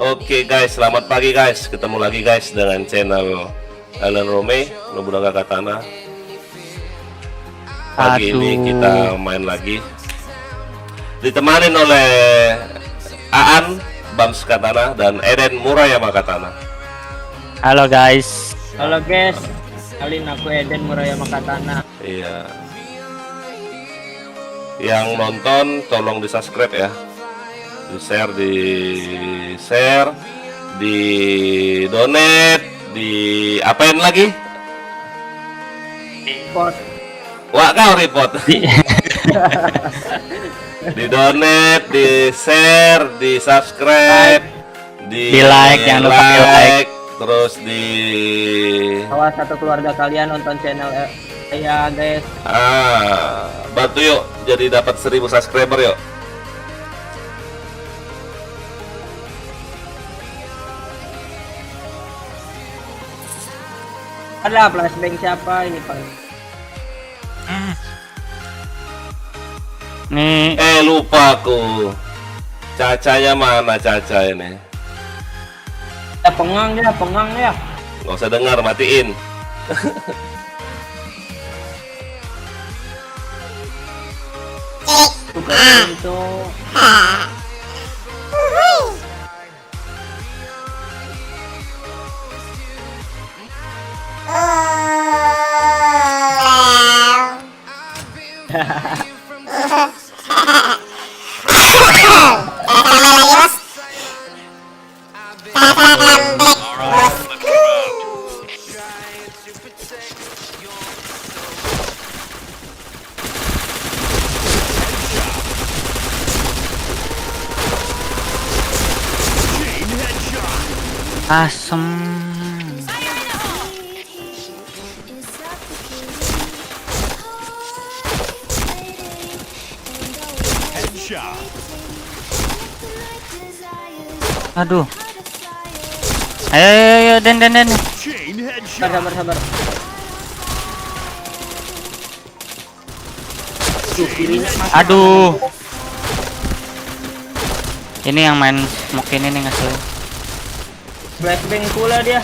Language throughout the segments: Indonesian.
Oke guys, selamat pagi guys. Ketemu lagi guys dengan channel Alan Rome Nobunaga Katana. Pagi ini kita main lagi, ditemanin oleh Aan Bams Katana dan Eden Murayama Katana. Halo guys. Halo guys, kali ini aku Eden Murayama Katana. Iya. Yang nonton tolong di subscribe ya, di share, di donate, di apain lagi? Report. Wah kau report. Di donate, di share, di subscribe, di like, jangan lupa di like. Terus di Bawa satu keluarga kalian nonton channel ya guys. bantu yuk jadi dapat 1000 subscriber yuk. Ada flashbang siapa ini Pak? Nih, Lupa aku. Cacanya mana Caca ini? Ya pengang ya. Nggak usah dengar, matiin. Bukan itu. asem. Aduh. Ayo, Den. Sabar. Aduh. Ini yang main smoke ini nih ngasih. Flashbang pula dia.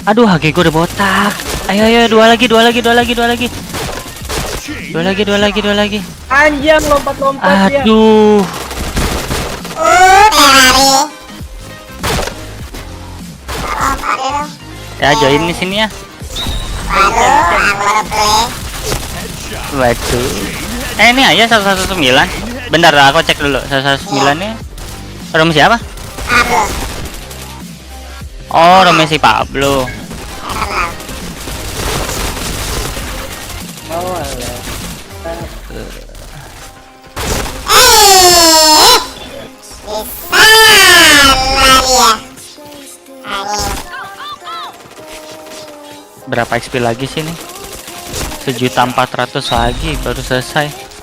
Aduh, haki gue udah botak. Ayo, dua lagi. Anjing lompat dia. Aduh. Ya join di sini ya. Waduh. Ini aja 119. Bentar, aku cek dulu. 119 nya Romi siapa? Oh, Romi si Pablo. Oh, alah. Berapa XP lagi sih nih? 1.400.000 lagi baru selesai.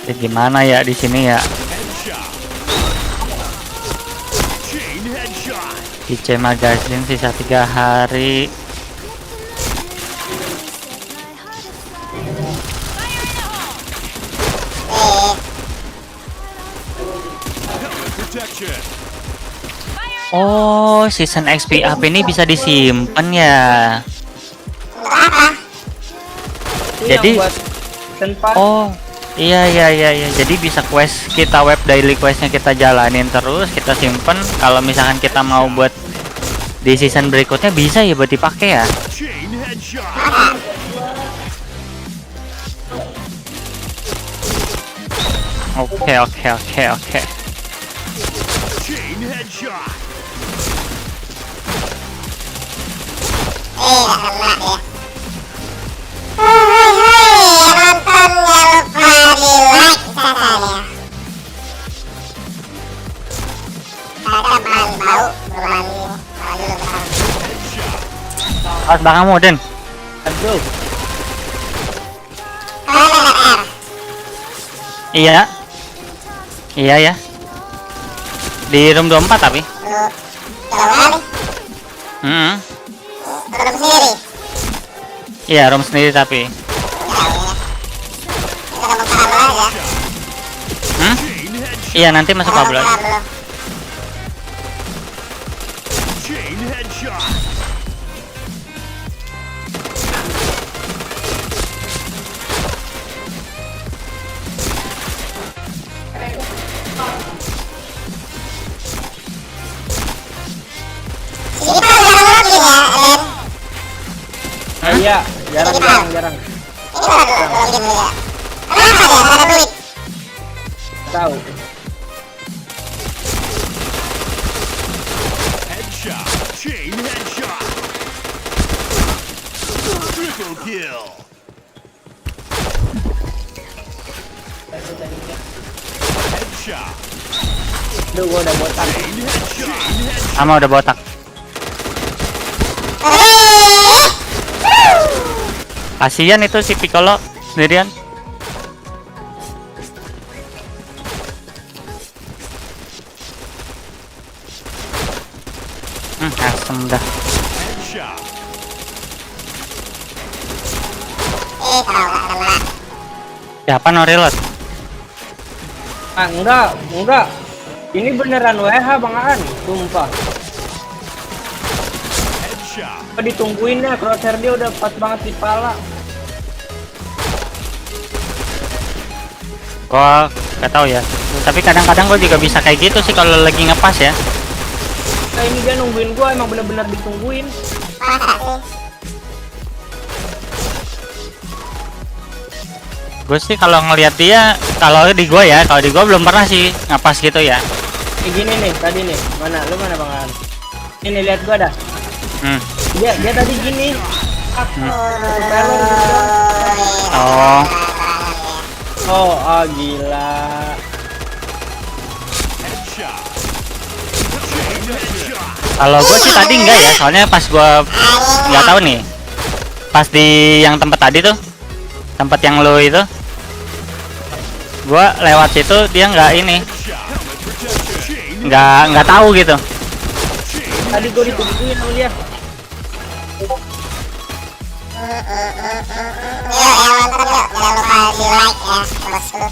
Ya, gimana ya di sini ya? IC magazine sisa 3 hari. Oh, season XP up ini bisa disimpan ya. Jadi oh iya. Jadi bisa quest kita, web daily questnya kita jalanin terus, kita simpen. Kalau misalkan kita mau buat di season berikutnya bisa ya buat dipakai ya. Oke. Awas belakangmu, Den. Aduh. Iya. Iya ya. Di room 24 tapi. Room sendiri. Iya, room sendiri tapi. Kita mau kabel aja. Iya, nanti masuk kabel. Belum. Chain headshot. Jadi Pak jarang login ya, Len. Iya, jarang. Ini baru login dulu ya. Kenapa dia? Nggak ada duit. Tahu. Headshot. Chain headshot. Triple kill. Headshot. Duh, gua udah botak. Chain headshot. Sama udah botak. Kasian itu si Piccolo sendirian. Asem dah. Headshot. Tahu nggak kena. Siapa no reload? Ah, enggak. Ini beneran WH Bang Aan, sumpah. Headshot. Apa ditungguin ya, crosshair dia udah pas banget di pala. Gua gak tahu ya. Tapi kadang-kadang gua juga bisa kayak gitu sih kalau lagi ngepas ya. Nah, ini dia nungguin gua, emang bener-bener ditungguin. Masa sih? Gue sih kalau ngelihat dia, kalau di gua ya, kalau di gua belum pernah sih ngepas gitu ya. Kayak gini nih, tadi nih. Mana? Lu mana Bang Aan? Ini lihat gua dah. Dia tadi gini. Oh, Oh, gila. Headshot. Chain headshot. kalau gua sih tadi enggak ya, soalnya pas gua nggak tahu nih. Pas di yang tempat tadi tuh, tempat yang lo itu, gua lewat situ dia nggak ini, Shot. Helmet protection. Chain. nggak tahu gitu. Tadi gua ditungguin sama dia. Yuk, yang nonton yuk. Jangan lupa di like ya, bosku.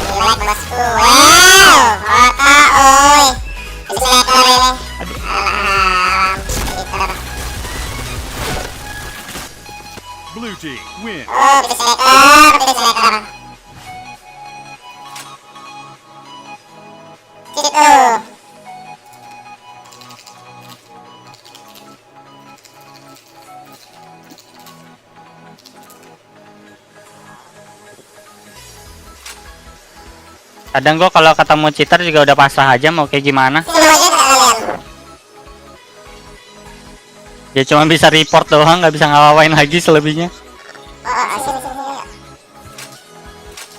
Di like bosku. Wow, foto, oi. Peacemaker ini. Alam, peacemaker. Blue team win. Oh, peacemaker. Situ. Kadang gua kalau ketemu cheater juga udah pasrah aja mau kayak gimana. Sini aja nggak kalian? Ya cuma bisa report doang, nggak bisa ngawain lagi selebihnya. Sini.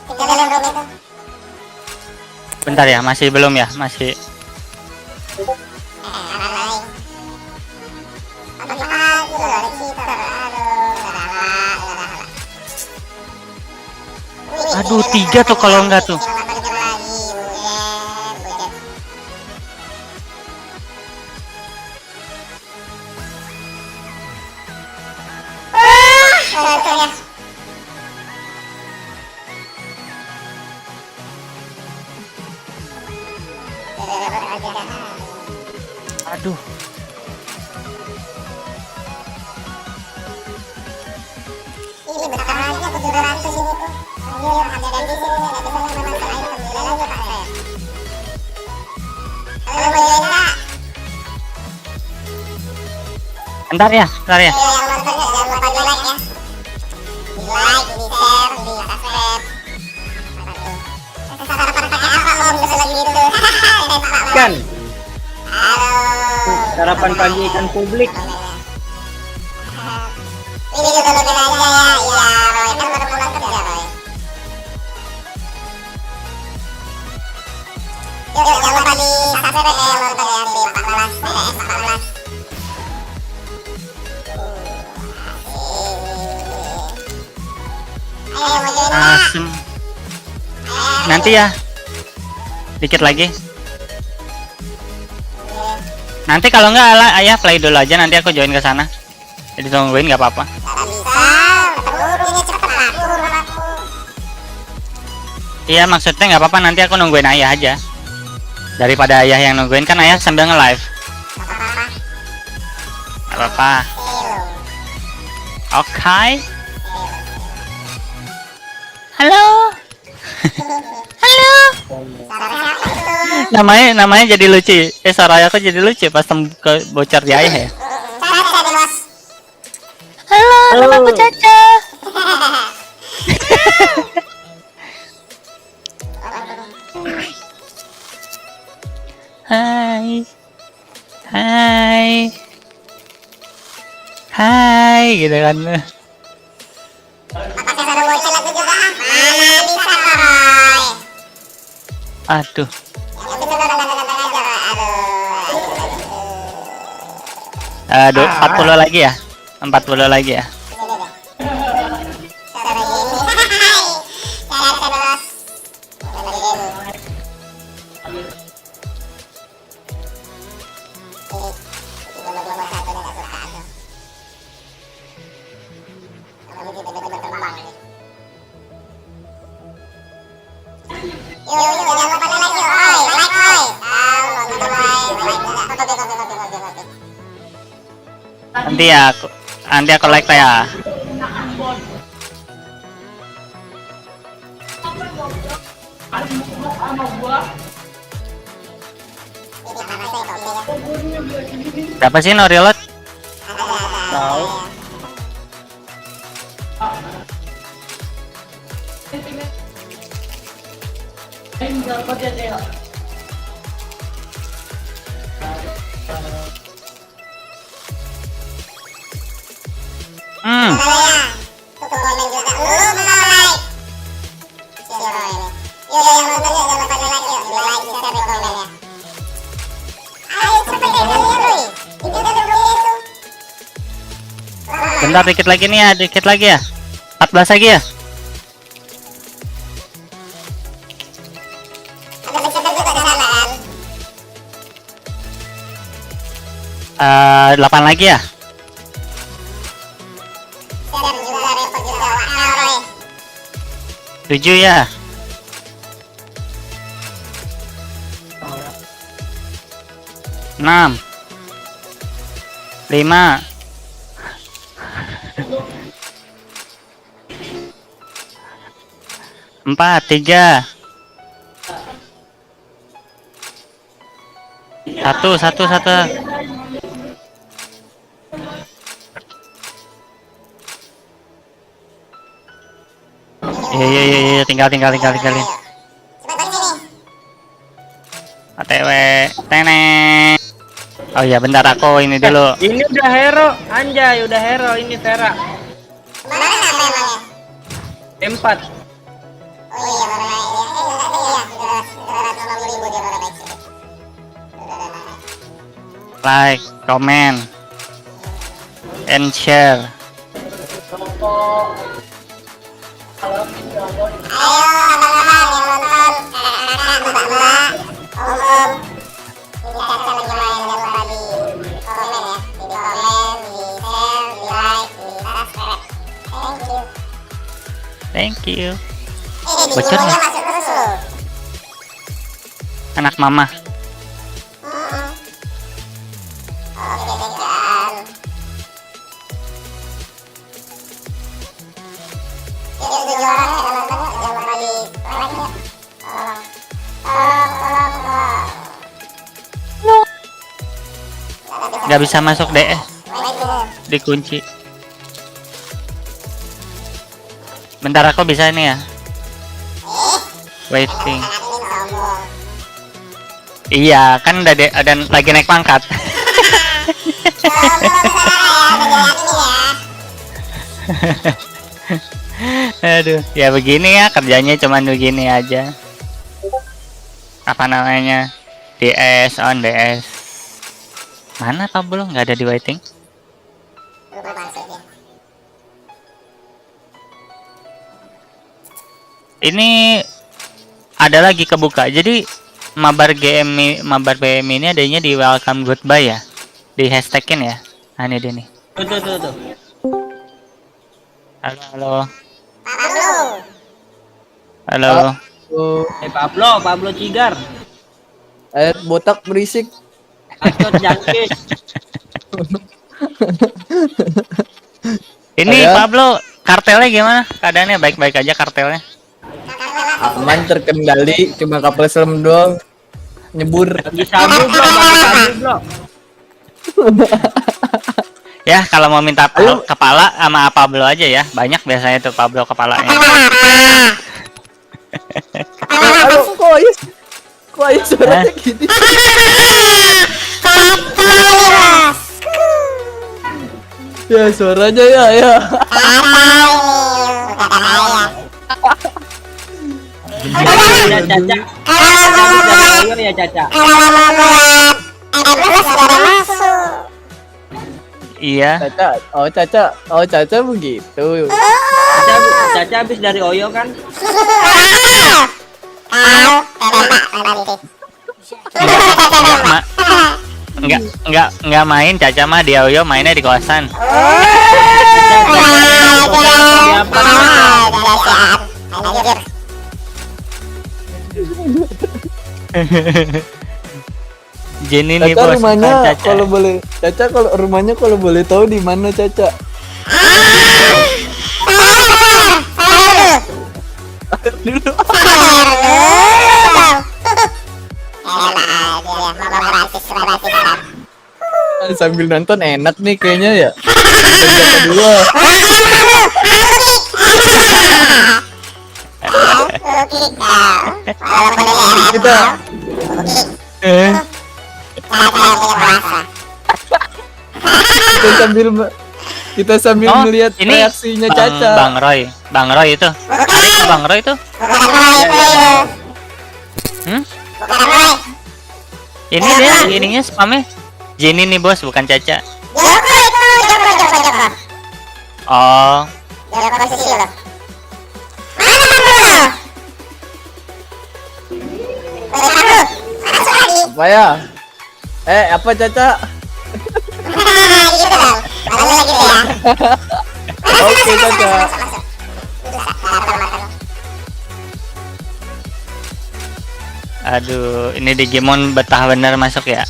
Tinggalin room itu. Bentar ya, masih belum ya, masih. Anak lain. Apa lagi loh, ada cheater. Aduh, 3 tuh kalau enggak tuh. Aduh. Ini bentar lagi aku 700 ini tuh. Ayo, ada ganti sini nih, nggak bisa memang selain kembali lagi Pak saya. Halo, mau join nggak? Bentar ya. Ayo, yang nonton yuk, jangan lupa di like ya. Di like, di share, di subscribe. Apa tuh? Sarapan pakai apa om? Bisa lagi gitu. Ini Pak Bang. Kan, Halo. sarapan pagi ikan publik. Ini juga login aja ya. Iya, Roy kan baru pulang kerja, Roy. Yuk, jangan lupa di subscribe ya yang nonton ya di Pak Malas, BTS Pak Malas. Ayo Asem. Nanti ya. Dikit lagi. Nanti kalau nggak ayah play dulu aja, nanti aku join ke sana. Jadi tungguin nggak apa-apa. Nggak bisa, terburu ini cepet laku aku. Iya maksudnya nggak apa-apa, nanti aku nungguin ayah aja. Daripada ayah yang nungguin, kan ayah sambil nge-live. Nggak apa-apa. Oke. Halo. Halo. Namanya jadi lucu. Suara aku jadi lucu pas bocor di ayah ya. Halo, nama aku Caca. Hai. Hai. Hai gitu kan. Pakai sarung bocil aku juga. Mana bisa, Roy? Aduh. Yang itu ganteng-ganteng aja, Roy. Aduh, 40 lagi ya? 40 lagi ya? Nanti aku like ya. Berapa sih no reload? Tahu. Bentar, dikit lagi nih ya, dikit lagi ya. 14 lagi ya. 8 lagi ya. 7 ya. 6 5 4 3 1 Iya, tinggalin. OTW, tenet. Oh iya, bentar aku ini dulu. Ini udah hero, anjay, udah hero ini Vera. M4. Like, comment, and share. Thank you. Bocornya. Anak mama. Gak bisa masuk DS, dikunci. Bentar, aku bisa ini ya. Waiting. Iya, kan udah lagi naik pangkat. Aduh, ya begini ya kerjanya, cuman begini aja. Apa namanya? DS on DS. Mana Pablo? Nggak ada di waiting. Ini ada lagi kebuka. Jadi mabar PM ini adanya di welcome goodbye ya. Di hashtagin ya. Nah, ini dia nih. Tuh. Halo. Pablo. Halo. Oh, Pablo Cigar. botak berisik. Acot jangkis. Ini Ada? Pablo, kartelnya gimana? Keadaannya baik-baik aja kartelnya. Aman, terkendali, cuma kapal selam doang. Nyebur. Bagi sabu bro. Ya, kalau mau minta kepala sama Pablo aja ya. Banyak biasanya tuh Pablo kepalanya. Aduh, kok ayah suaranya gini? Ya, suaranya ya. Ya Caca. Ayo ya Caca. Iya. Caca begitu. Caca habis dari Oyo kan? Enggak main Caca mah di Oyo, mainnya di kosan. Jenny nih Caca bos, rumahnya bukan Caca. kalau boleh. Caca kalau rumahnya kalau boleh tahu di mana Caca? Dulu. Sambil nonton enak nih kayaknya ya. Caca dulu. Kita kita sambil Oh, melihat ini reaksinya Caca. Bang Roy itu. Itu Bang Roy itu. Ini dia ininya spamnya. Jenny nih bos, bukan Caca. Oh, Apa ya? Apa Caca? Oke Caca. aduh, ini Digimon betah bener masuk ya.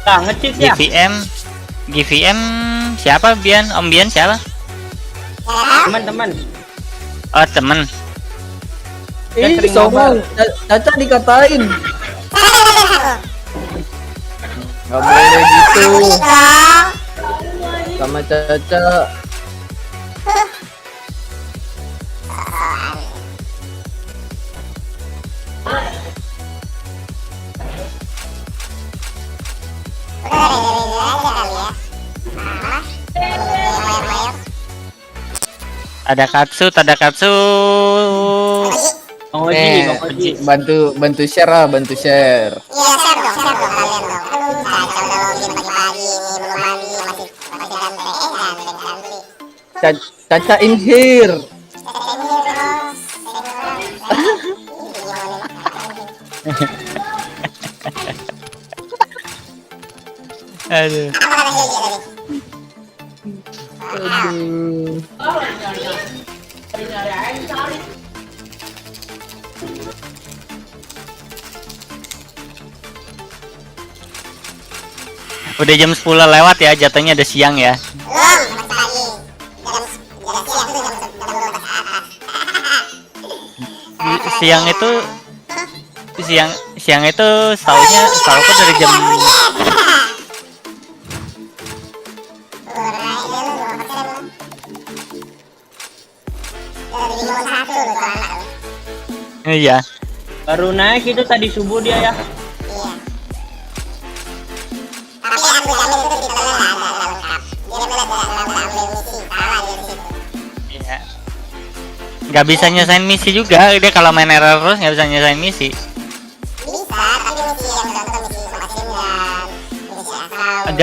Nah, ngecit ya. GVM siapa Bian? Om Bian siapa? Teman-teman. Oh, temen. Ih, sering sombong. Caca dikatain. Gak boleh gitu. Sama Caca. Ada Katsu. Bang Oji, Bang Oji. Bantu share lah, bantu share. Iya, share dong kalian dong. Aduh, Caca udah login pagi-pagi nih, belum mandi, masih ganteng. Caca in here. Aduh. Aduh. Udah jam 10 lewat ya, jatuhnya udah siang ya. Belum, masih pagi. Siang itu siang itu setahuku dari jam iya. Baru naik itu tadi subuh dia ya. Tapi aku jamin itu di dalam ada lengkap. Dia boleh ambil misi, kalah dia di situ. Iya. Nggak bisa nyesain misi juga, dia kalau main error terus nggak bisa nyesain misi. Bisa, tapi misi yang contoh misi sama Sindan, misi asal.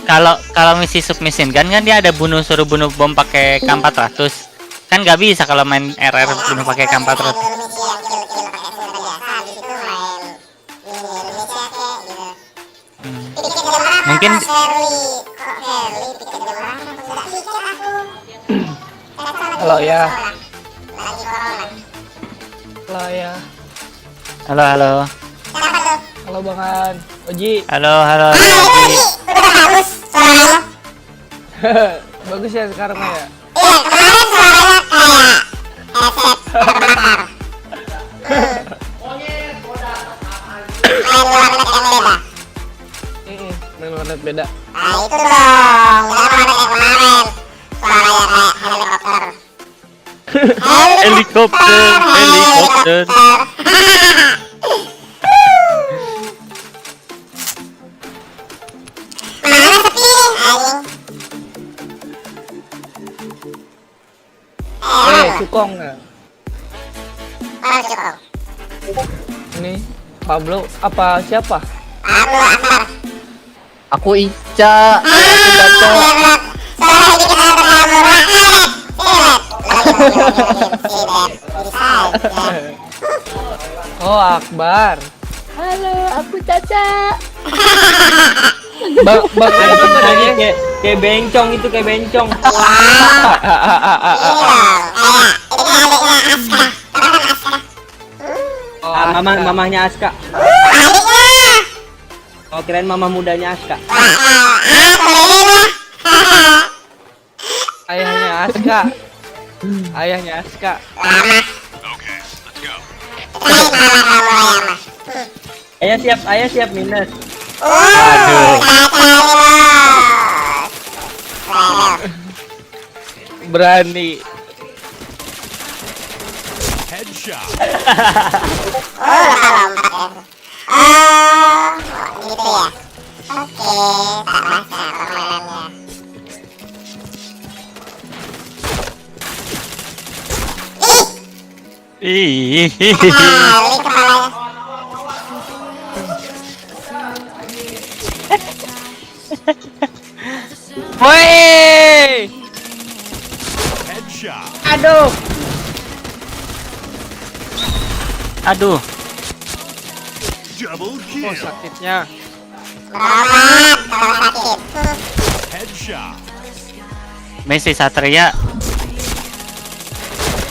kalau misi submission kan dia ada suruh bunuh bom pakai K400. Kan nggak bisa kalau main RR bunuh pakai K400. Dulu misi yang kill pakai senjata biasa, habis itu main ini Indonesia kayak gitu. Tiket jam berapa? Mungkin Kok Herli tiket jam berapa? Tidak tiket aku. Halo ya. Lagi corona. Halo ya. halo. Kenapa tuh? Halo Bang An. Oji. Halo. Udah bagus suaranya. Bagus ya sekarang ya. Iya, kemarin suaranya kayak headset terbakar. Main warnet yang beda. Main warnet beda. Nah itu dong, jangan warnet yang kemarin. Suaranya kayak helikopter. Helikopter. Mana sepi nih, anjing. Sukong ya. Mana cukup? Ini Pablo apa siapa? Pablo Akbar. Aku Ica. Aku Dato. Suara dikit ternyata murah. Silet. Bisa aja. Oh Akbar. Halo, aku Caca. Bang Itu tadi kayak bencong itu kayak bencong. Iya dong, kayak ini adiknya Aska. Tahu kan Aska? Mamahnya Aska. Adiknya. Oh, kirain mama mudanya Aska. Keren lah. Ayahnya Aska. Ayahnya Aska. Lama. Baik malah kamu ayam mah. Ayah siap minus. Aduh. Caca bos. Keren. Berani. Headshot. Oh, bakal lompat ya. Oh, gitu ya. Oke, tak masa permainannya. Ih. Kali kepalanya. Woi. Headshot. Aduh. Aduh. Double Oh kill. sakitnya. Berobat kalau sakit. Headshot. Messi Satria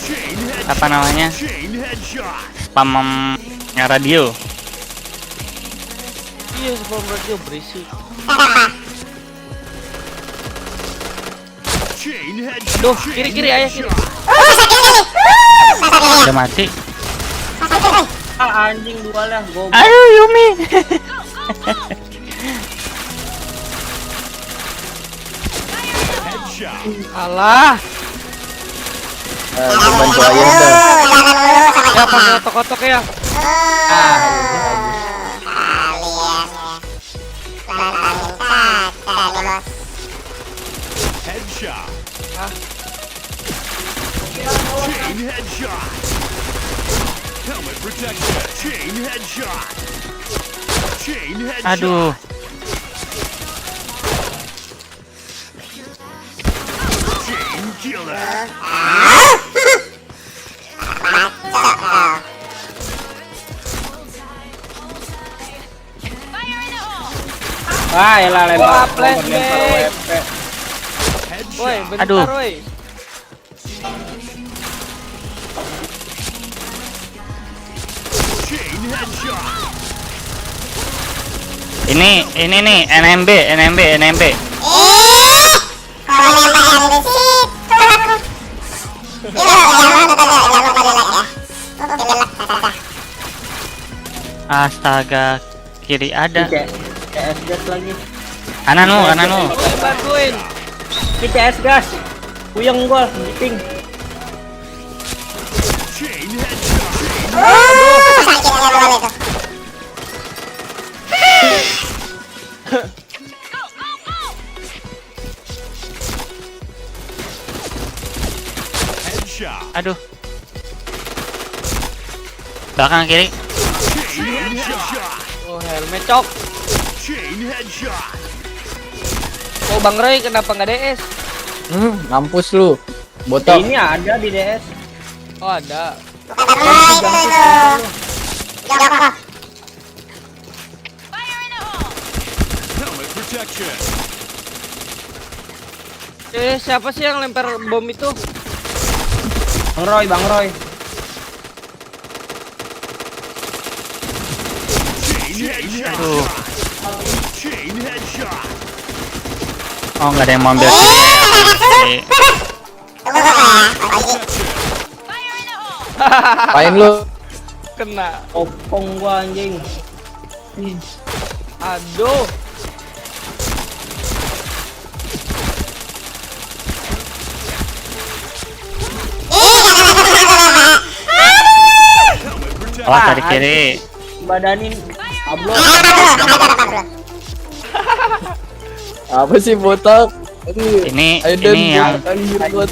Chain headshot. apa namanya? Chain headshot. Spam radio. Iya sebelum radio berisik. Kenapa? Chain headshot. Aduh, kiri ayah kiri. Udah mati. Ah, anjing dua lah, goblok. Ayo Yumi. Headshot. Alah. Bantu ayah dah. Jangan mulu sama Ya pakai otok-otok ya. kalian ya. Nantangin Caca nih bos. Headshot. Ah. Chain headshot. Helmet protection. Chain headshot. Chain headshot. Aduh. Chain killer. Ah, elah Wah, lempar flashbang. WP. Woi, Headshot. bentar Aduh. woi. Chain headshot. Ini nih NMB. Kalau nembak yang di situ aku. Jangan lupa di like ya. Dibilak Caca. Astaga, kiri ada. CS gas lagi. Kananmu. Woi, bantuin. Ini CS gas. Puyeng gua, meeting. Chain headshot. Sakitnya belum itu. Headshot. Aduh. Belakang kiri. Chain headshot. Oh, helmet cok. Chain headshot. Oh Bang Roy kenapa nggak DS? Mampus lu. Botak. Ini ada di DS. Oh ada. Helmet protection. Siapa sih yang lempar bom itu? Bang Roy, Bang Roy. Chain headshot. Tuh. Chain headshot. Oh, nggak ada yang mau ambil kill ya. Oke. Apain lu? Kena opong gua anjing. Aduh. Helmet protection. Awas dari kiri. Badanin Pablo. Apa sih botak? Aduh. Ini Aiden, ini yang botak, anjir buat.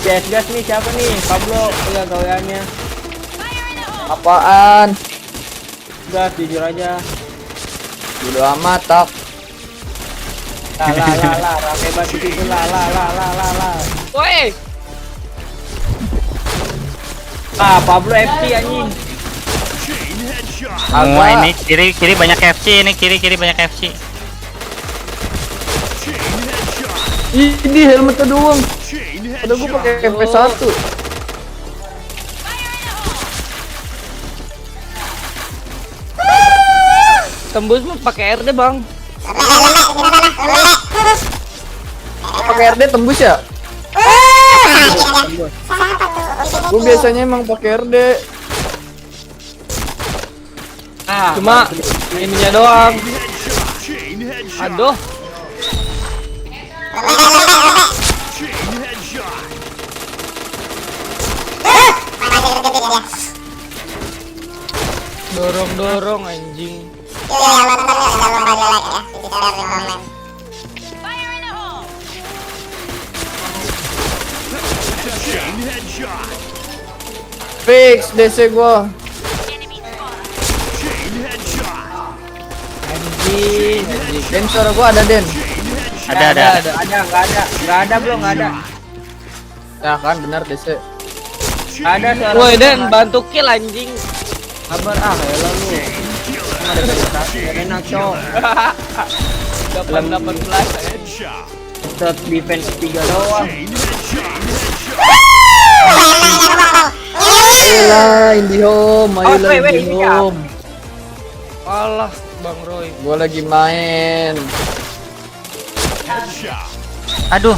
DS gas nih siapa nih? Pablo ya gaweannya. Apaan? Gas jujur aja. Bodo amat tak. La rame banget itu la. Woi. Ah, Pablo FC anjing. Chain headshot. semua Agak. ini kiri banyak FC, ini kiri banyak FC. Chain headshot. Ini helmetnya doang. Chain Ada gua pakai headshot. MP1. Tembus mau pakai RD, Bang. Pakai RD tembus ya? Gua biasanya emang pakai RD. Ah, Cuma ininya doang. Chain headshot. Aduh. Chain headshot. Dorong anjing. Chain headshot. fix DC gua. Chain headshot. Anjing. Den suara gua ada Den. Ada. Enggak ada belum, enggak ada. Ya kan benar DC. Ada suara. Woi, Den, bantu kill anjing. Sabar ya lu. Ada satu, enak, Cok. 18 Headshot. set defense 3 doang. Chain headshot. Ayolah IndiHome, ayolah wait, IndiHome. Alah, Bang Roy. Gua lagi main. Headshot. Aduh.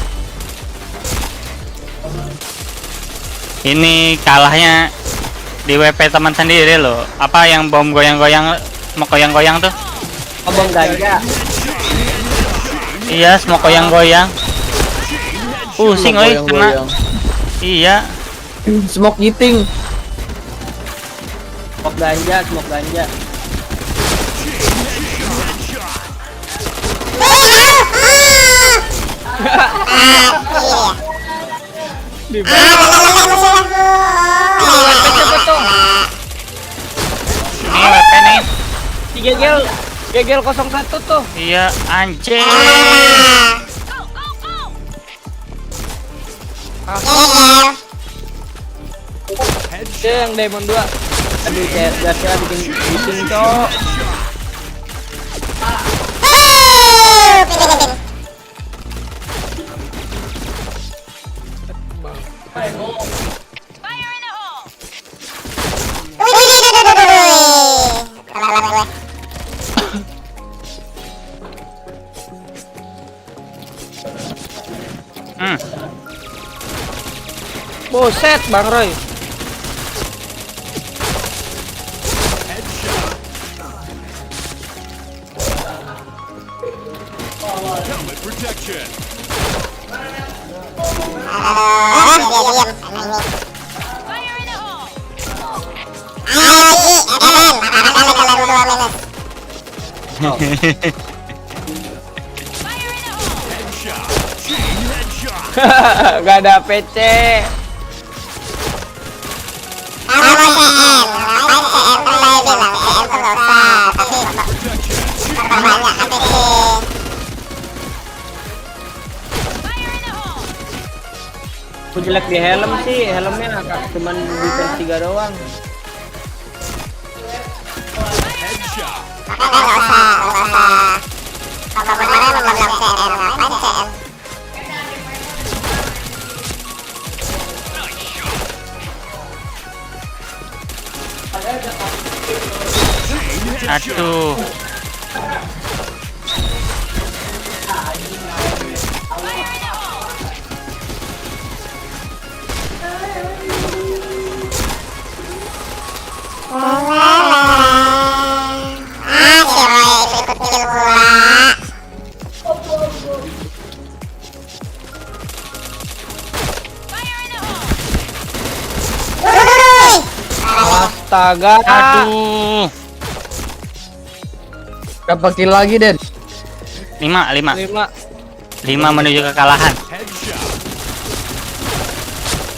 Ini kalahnya di WP teman sendiri loh. Apa yang bom goyang-goyang, mau goyang-goyang tuh? Abang ganja. Iya, semua goyang-goyang. Pusing oi, kena. Goyang-goyang. Iya. Smoke eating. Smoke ganja. Ini WP nih. Gegel 01 tuh. Iya, anjing. Dia yang Diamond 2. Aduh, gasnya bikin Cok. Buset, Bang Roy. Helmet protection. Headshot. Chain headshot. Gak ada PC. Aku jelek di helm sih, helmnya cuman defense 3 doang. Headshot. Makanya nggak usah apa kemarin memang CR apa CR. Aduh. Si Roy ikut kill pula. Astaga. Aduh. Berapa kill lagi, Den? 5 5. menuju kekalahan. Headshot.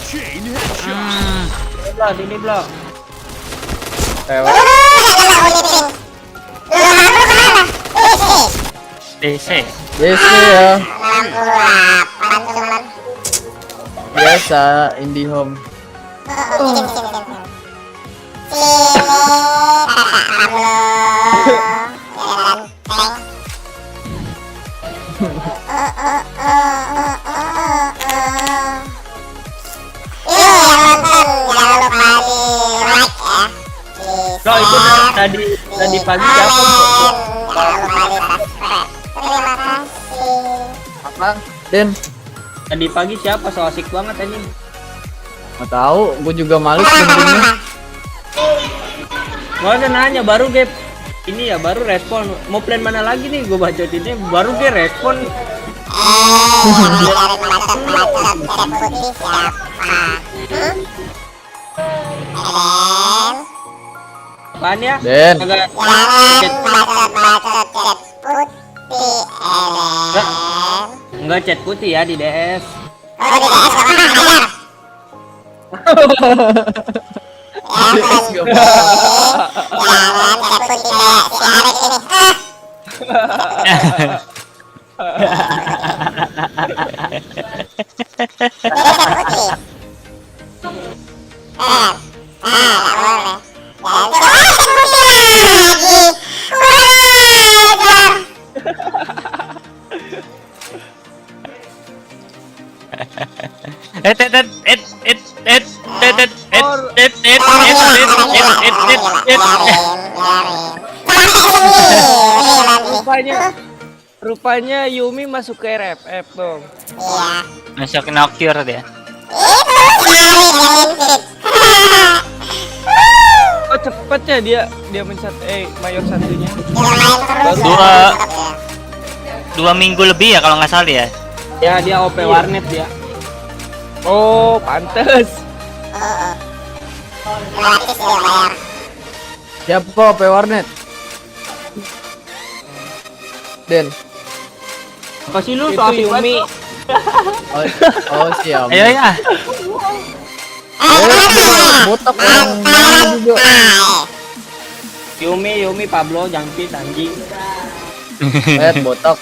Chain headshot. Blok, sini blok. Lewat. DC. DC ya. 68 cuman. Biasa IndiHome. Bro, itu tadi pagi siapa? Terima kasih. Apa? Den? Tadi pagi siapa? So asik banget anjing. Nggak tahu, gue juga males dengerin. Gak usah nanya, baru gap ini ya, baru respon. Mau plan mana lagi nih? Gue bacotinnya baru dia respon. Apaan ya? Den. Agak enggak chat putih ya di DS. Rupanya Yumi masuk ke RFF dong. Masuk knock-cure dia. Oh cepet ya dia mencet mayor satunya. Dua minggu lebih ya kalau nggak salah ya. Ya dia OP warnet dia. Oh pantes. Siapa OP warnet? Den. Apa sih lu Itu so asik Yumi. banget? Oh siap. Ayo ya. Botak orang mana juga. Yumi Pablo jangkit anjing. Lihat botak.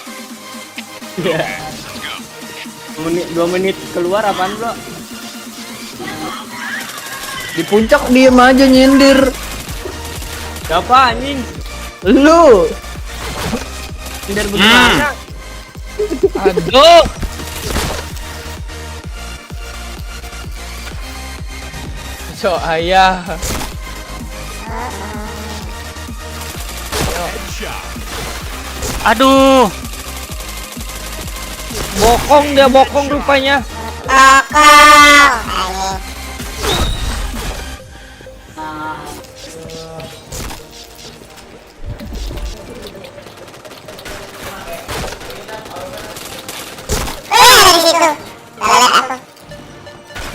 2 menit keluar apaan bro? Di puncak diem aja nyindir. Siapa anjing? Lu. Nyindir bagaimana? Aduh. So ayah. Headshot. Aduh. Bokong rupanya.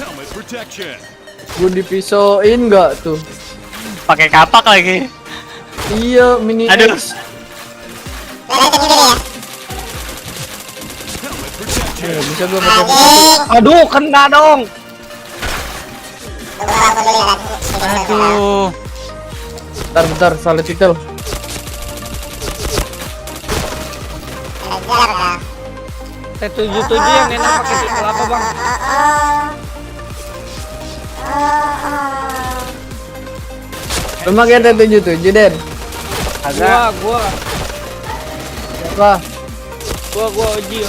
Helmet protection. Gue dipisauin nggak tuh? Pakai kapak lagi. Iya mini Aduh. X. Helmet protection. Bisa gue pakai. Aduh kena dong. Aduh. Bentar salah titel. T77 yang enak pakai titel apa bang? Lu pakai T77 Den. Gua Apa? Oji.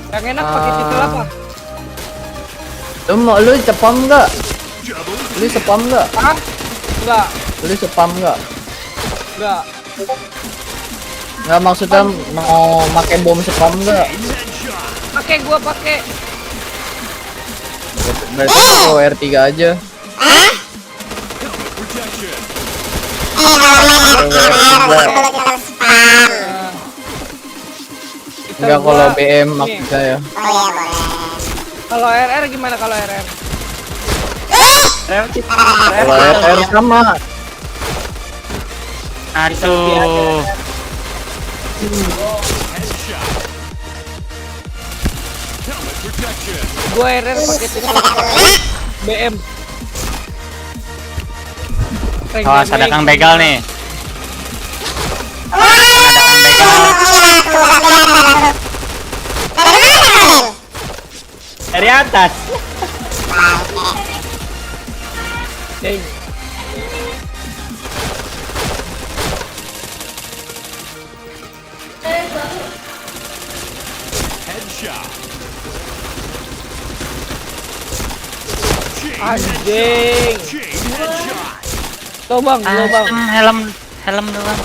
Yang enak pakai titel apa? Lu spam enggak? Double Lu spam enggak? Hah? Enggak. Lu spam enggak? Enggak. Enggak maksudnya mau pakai bom spam enggak? headshot. Gua pakai. Berarti lu R3 aja. Helmet protection. Enggak kalau BM maksudnya ya. Oh iya boleh. Kalau RR gimana kalau RR? Kalau RR sama. Aduh. Headshot. Helmet protection. Gua RR pakai titel BM. Awas ada Kang Begal nih. Ada Kang Begal. Dari atas. Ding. Headshot. Anjing. Chain headshot. Lobang. Helm doang.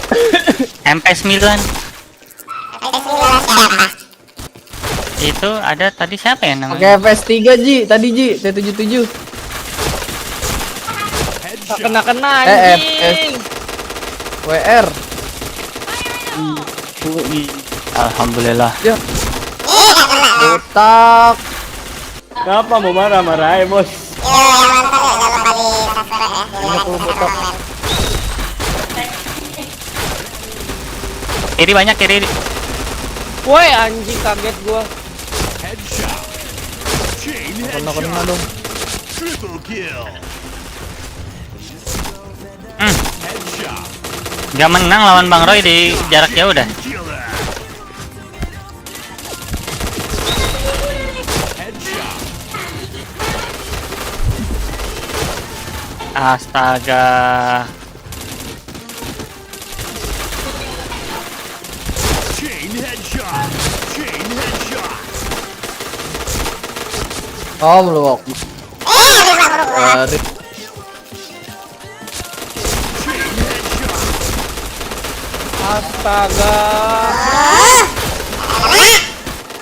MP9. Itu ada tadi siapa ya namanya? Pakai FS3 Ji, tadi Ji, T77. Tak kena FS. anjing. WR. Alhamdulillah. Ya. Otak. Kenapa mau marah-marah bos? Kiri banyak kiri. Woi anjing kaget gua. Headshot. Chain Kena headshot. dong. Triple kill. Headshot. Gak menang lawan Bang Roy di jarak jauh dah. Killer. Headshot. Astaga. Chain headshot. Chain headshot. Oh, meluk. Dari Chain headshot. Astaga.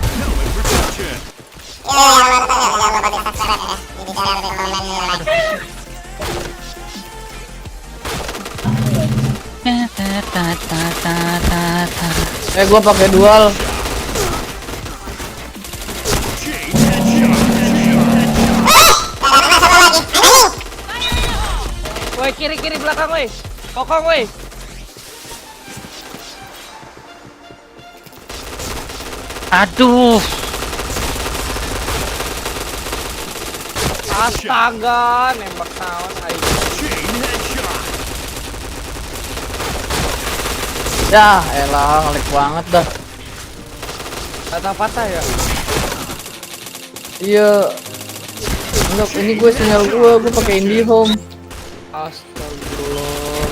Helmet protection. gua pakai dual. Chain headshot. Woi kiri belakang woi. Kokong woi. Aduh. Astaga, nembak tahun aja. Chain headshot. Ya, elah ngelik banget dah. Patah-patah ya. Iya. Enggak, ini gue sinyal gue pakai IndiHome. Astagfirullah.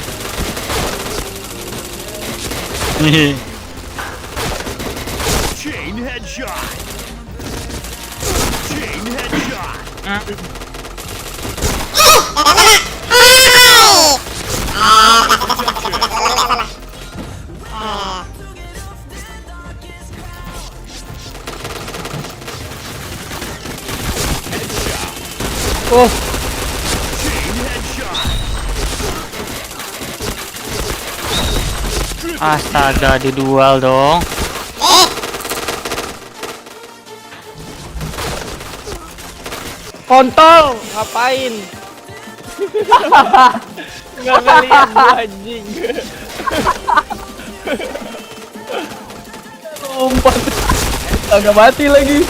Chain headshot. Chain headshot. Oh, Chain headshot. Astaga, didual dong. kontol, ngapain? Nggak ngeliat gua anjing. Lompat. Agak mati lagi.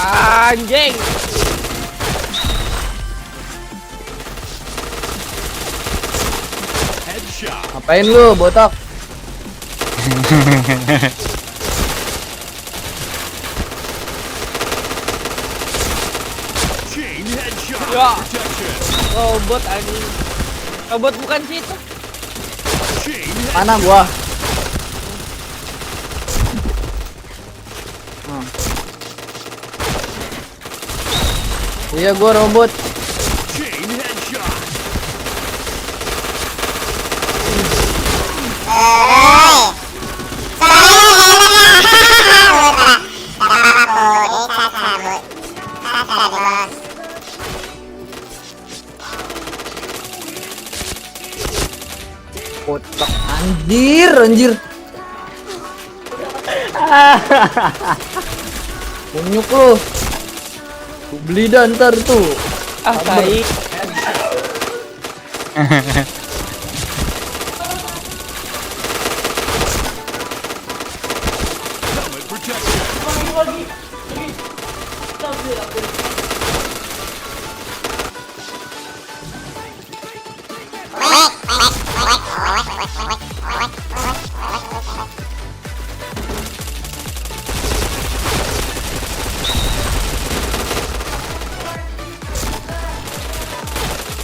Anjing. Ngapain lu, botak? Chain headshot. Ya. Protection. Robot anjing. Robot bukan situ. Chain headshot. Mana gua? Iya, gua robot. Chain headshot. Botak anjir. Kunyuk lu. Gua beli dah ntar tuh. Ah, tai. Helmet protection.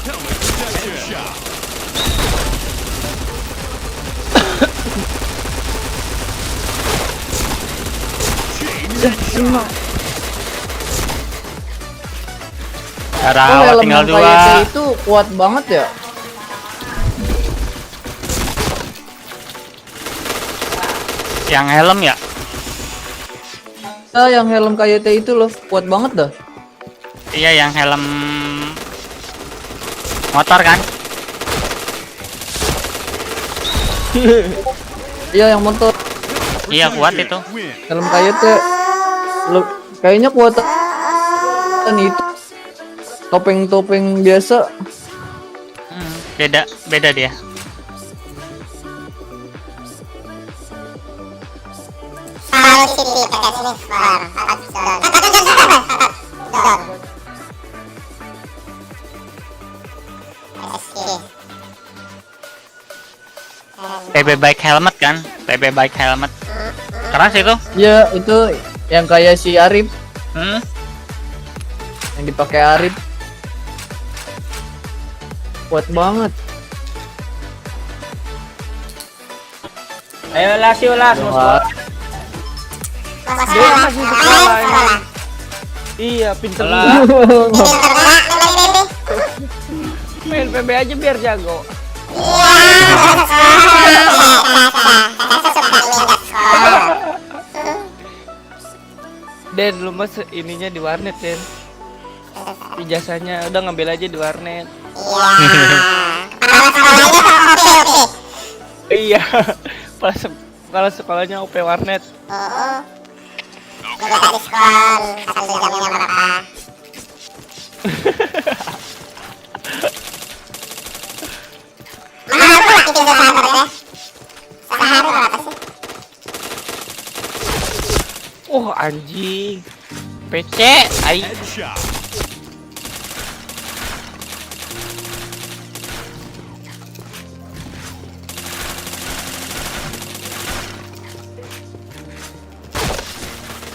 Helmet protection. Chain headshot. Rawat helm tinggal yang kayak dua. itu kuat banget ya. Yang helm ya? Yang helm KYT itu loh, kuat banget dah. Iya, yang helm motor kan? Iya, yang motor. Iya, kuat itu. Win. Helm KYT. Kayaknya kuatan itu. Topeng-topeng biasa. Beda dia. PB bike helmet kan? PB bike helmet. Keras itu. Iya, itu yang kayak si Arif, Hmm? yang dipakai Arif. Kuat banget. Ayo las, yuk las. Mau Wah, sekolah. Dia masih sekolah ini. Iya, pinter lah. Main PB aja biar jago. Den, lu mas ininya di warnet, Den. Ijazahnya udah ngambil aja di warnet. Iya. Kalau sekolahnya UP warnet. Oh anjing. PC, ai. Headshot.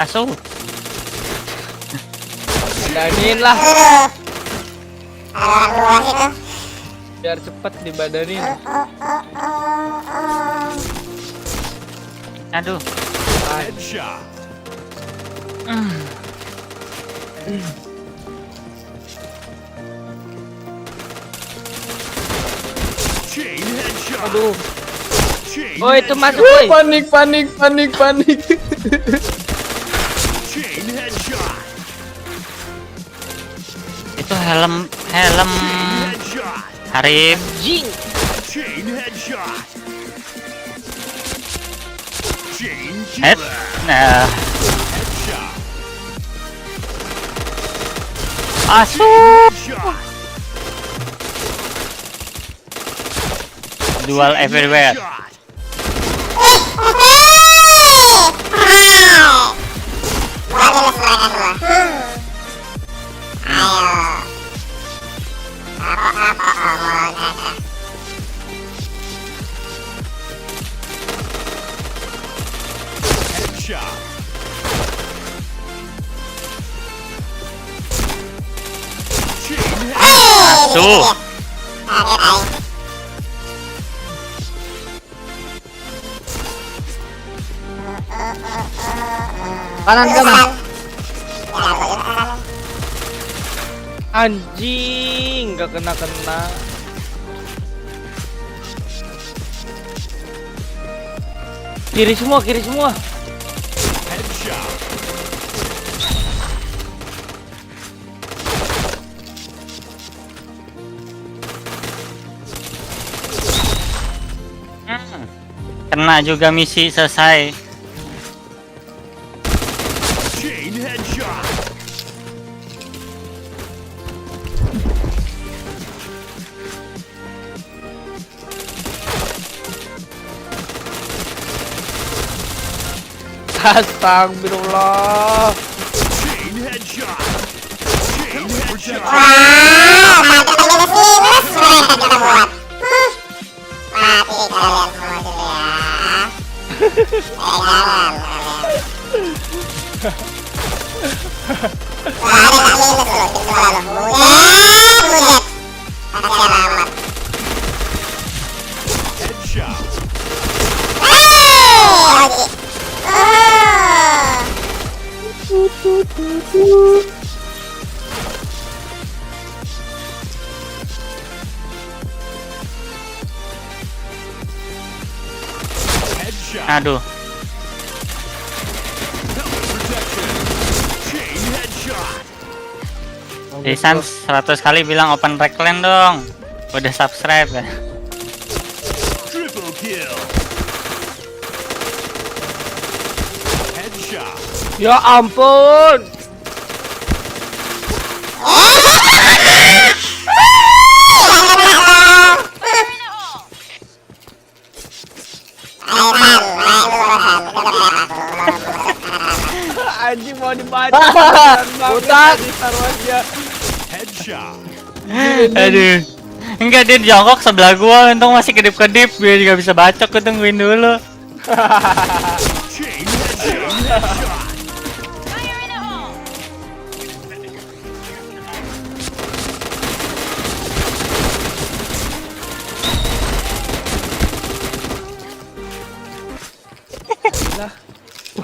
Asuh. Badanin lah. Biar cepet dibadanin. Aduh. Headshot. Chain headshot. Aduh. Chain Oh itu masuk, headshot. woi. panik. Chain headshot. Itu helm Headshot. Arif. Jing. Chain headshot. Chain Head. killer. Nah, Headshot. asuh. Headshot. Dual everywhere. Headshot. Headshot. Chain headshot. Tuh. Kaget aing. Kanan kanan. Ya, aku Anjing, nggak kena. Kiri semua. Headshot. Kena juga misi selesai. Chain headshot. Astagfirullah. Chain headshot. Chain headshot. Wah, mantap aja lu sih, terus mereka kita buat. Mati kalian semua dulu ya. Jangan kalian. Wah, ada tak minus loh, gitu lalu. Bujet. Kasih alamat. Headshot. Oji. Headshot. Aduh. Helmet protection. Chain headshot. Desan 100 kali bilang open recline dong. Udah subscribe ya. Triple kill. Headshot. Ya ampun. Anjing mau dibaca. Butak. Headshot. Aduh. Enggak, dia jongkok sebelah gua, untung masih kedip-kedip, biar juga bisa bacok, gua tungguin dulu. Chain headshot.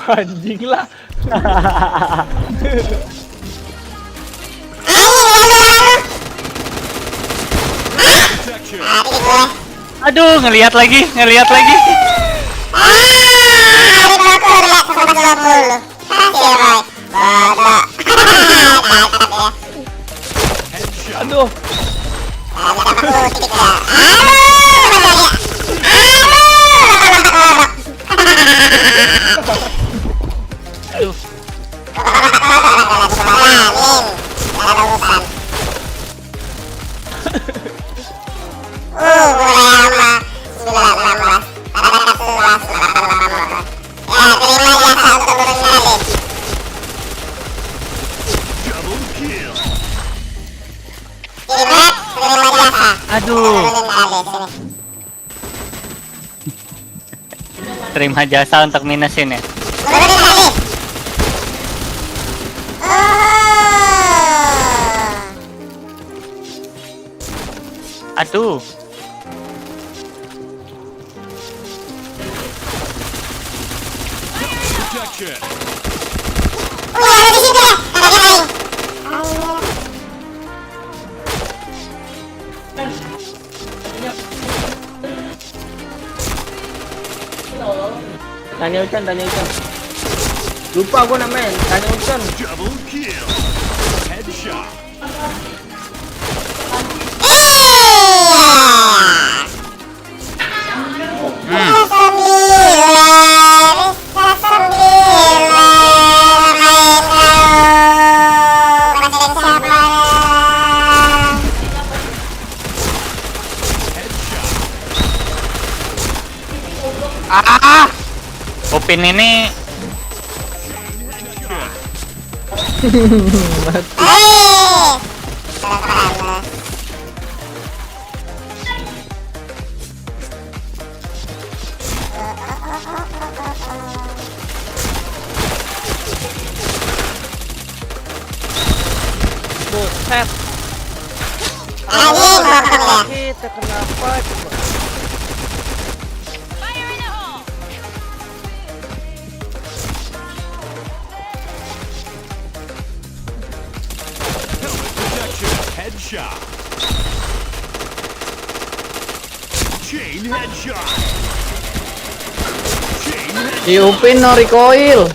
Anjing lah. Protection. Mati gue. Aduh, ngelihat lagi. Hari baku lihat 120. Kasih Roy. Bodoh. Cakep ya. Headshot. Aduh. Bisa tambah kutik ya. Aduh. Double kill. Aduh. Terima jasa untuk minusin ya. Aduh. Protection. Tanya Ucan. Lupa gua namanya. Tanya Ucan. Double kill. Headshot. Upin ini Buset. Anjing, mau Kita kenapa coba? Helmet protection. Headshot. Chain headshot. Chain headshot. Di Upin no recoil.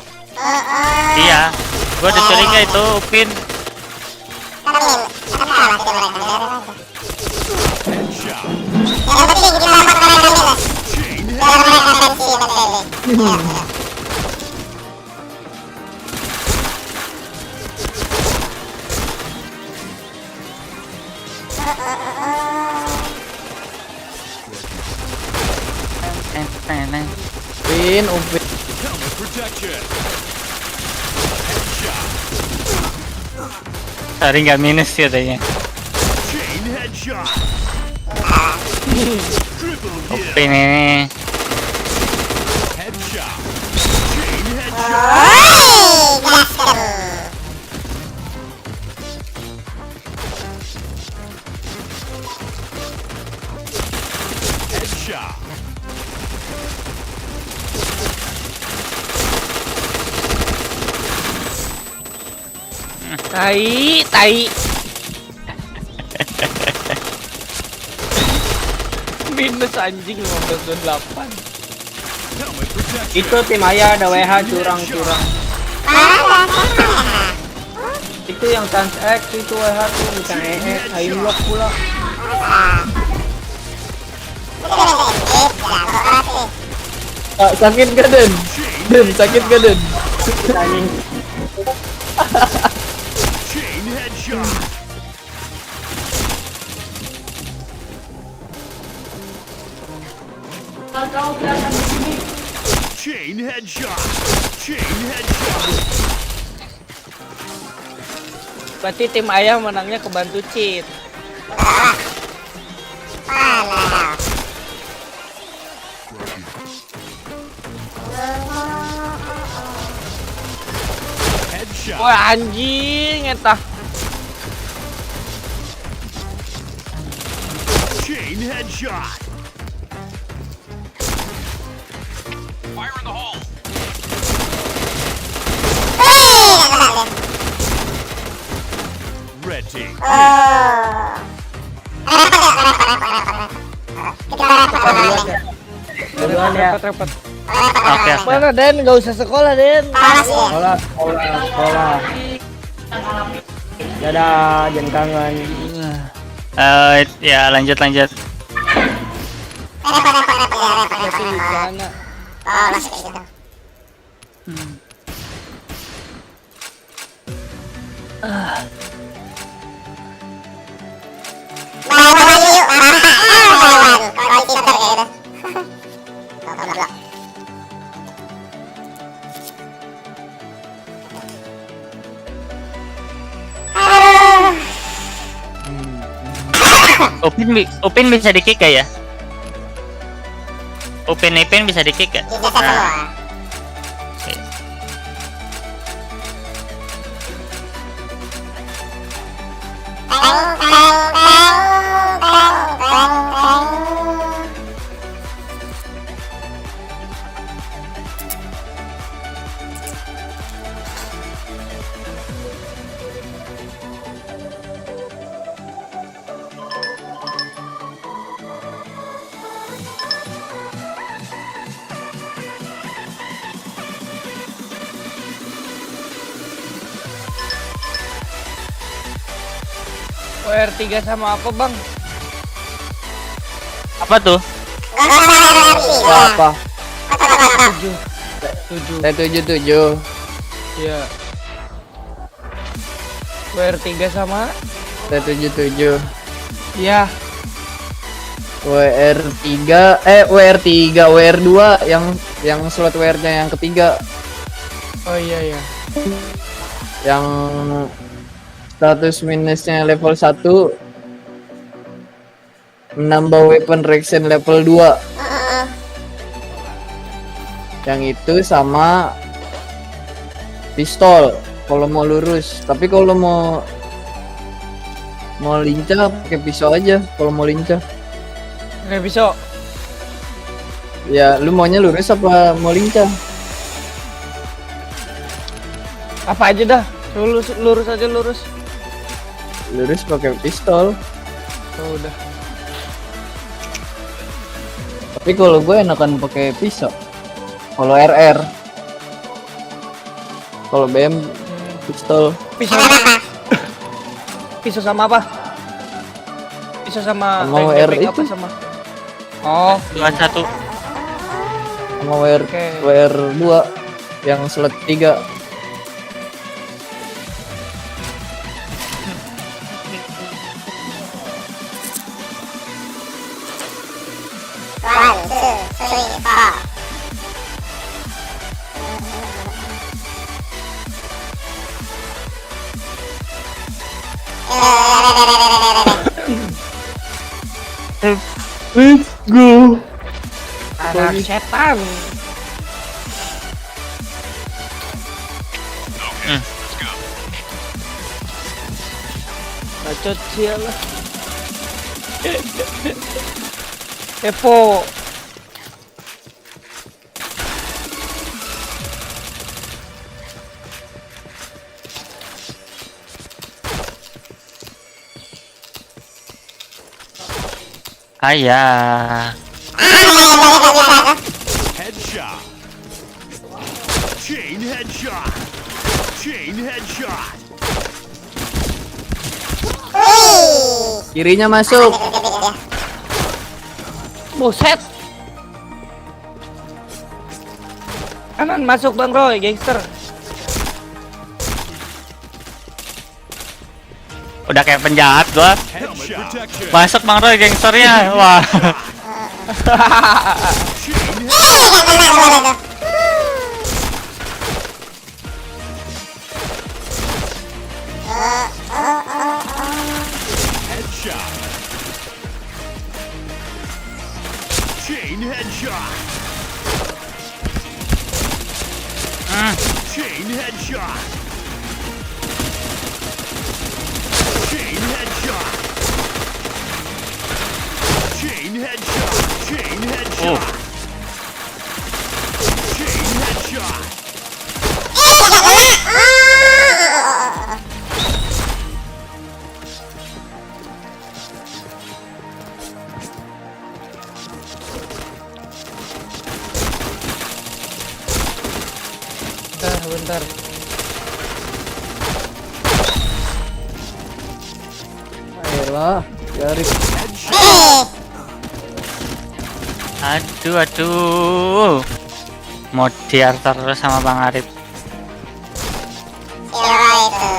Iya, gua udah curiga itu Upin. Headshot. Yang penting kita dapat barang dulu. Chain Kita dapat atensi betul. Upin, Upin. helmet protection. Headshot. Sorry nggak minus katanya. Chain headshot. Triple kill. Upin ini. Headshot. Chain headshot. Oi, gaskan. Headshot. Tai. Minus anjing 1528. Helmet protection. Itu tim ayah ada WH curang. Itu yang Trans X itu WH tuh bukan ayo block pula. Sakit gak Den? Den, sakit gak Den? Anjing. Chain headshot. Chain headshot. Chain headshot. Berarti tim ayah menangnya kebantu cheat. Headshot. Wah anjing eta. Chain headshot. Fire in the hole. Red team. Duluan ya. Repot. Oke. Mana Den? Gak usah sekolah Den. Sekolah. Dadah, jangan kangen. Ya lanjut. Masih di sana. Upin bisa di kick ya? Upin bisa di kick ya? Nah, oke. WR3 sama apa bang? Apa tuh? Apa? 7. T77. Iya. WR3 sama? T77. Iya. WR3 WR2 yang slot WR-nya yang ketiga, Oh iya. yang status minusnya level 1, menambah weapon reaction level 2. Yang itu sama pistol kalau mau lurus, tapi kalau mau Mau lincah pakai pisau aja kalau mau lincah. Oke, pisau. Ya, lu maunya lurus apa mau lincah? Apa aja dah. Lurus, lurus aja lurus. Lurus pakai pistol. Oh, udah. Tapi kalau gue enakan pakai pisau. Kalau RR. Kalau BM pistol. Pisau. Pisau sama apa? Pisau sama Sama rank WR jumping apa itu. sama? Oh, 21. Sama WR Oke. WR2 yang slot 3. One, two, three, four. Let's go. anak setan. Bacot sialah. Epo. Ayah. Headshot. Chain headshot. Chain headshot. Kirinya masuk. Buset. Kanan masuk Bang Roy, gangster. Udah kayak penjahat gua. Helmet protection. Masuk Bang Roy gangsternya. Wah. Chain headshot. Chain headshot. Chain headshot. Chain headshot. Chain headshot. Chain headshot. Chain headshot. Bentar. Ayolah, garis. Aduh. Mau diar terus sama Bang Arif. Siapa itu?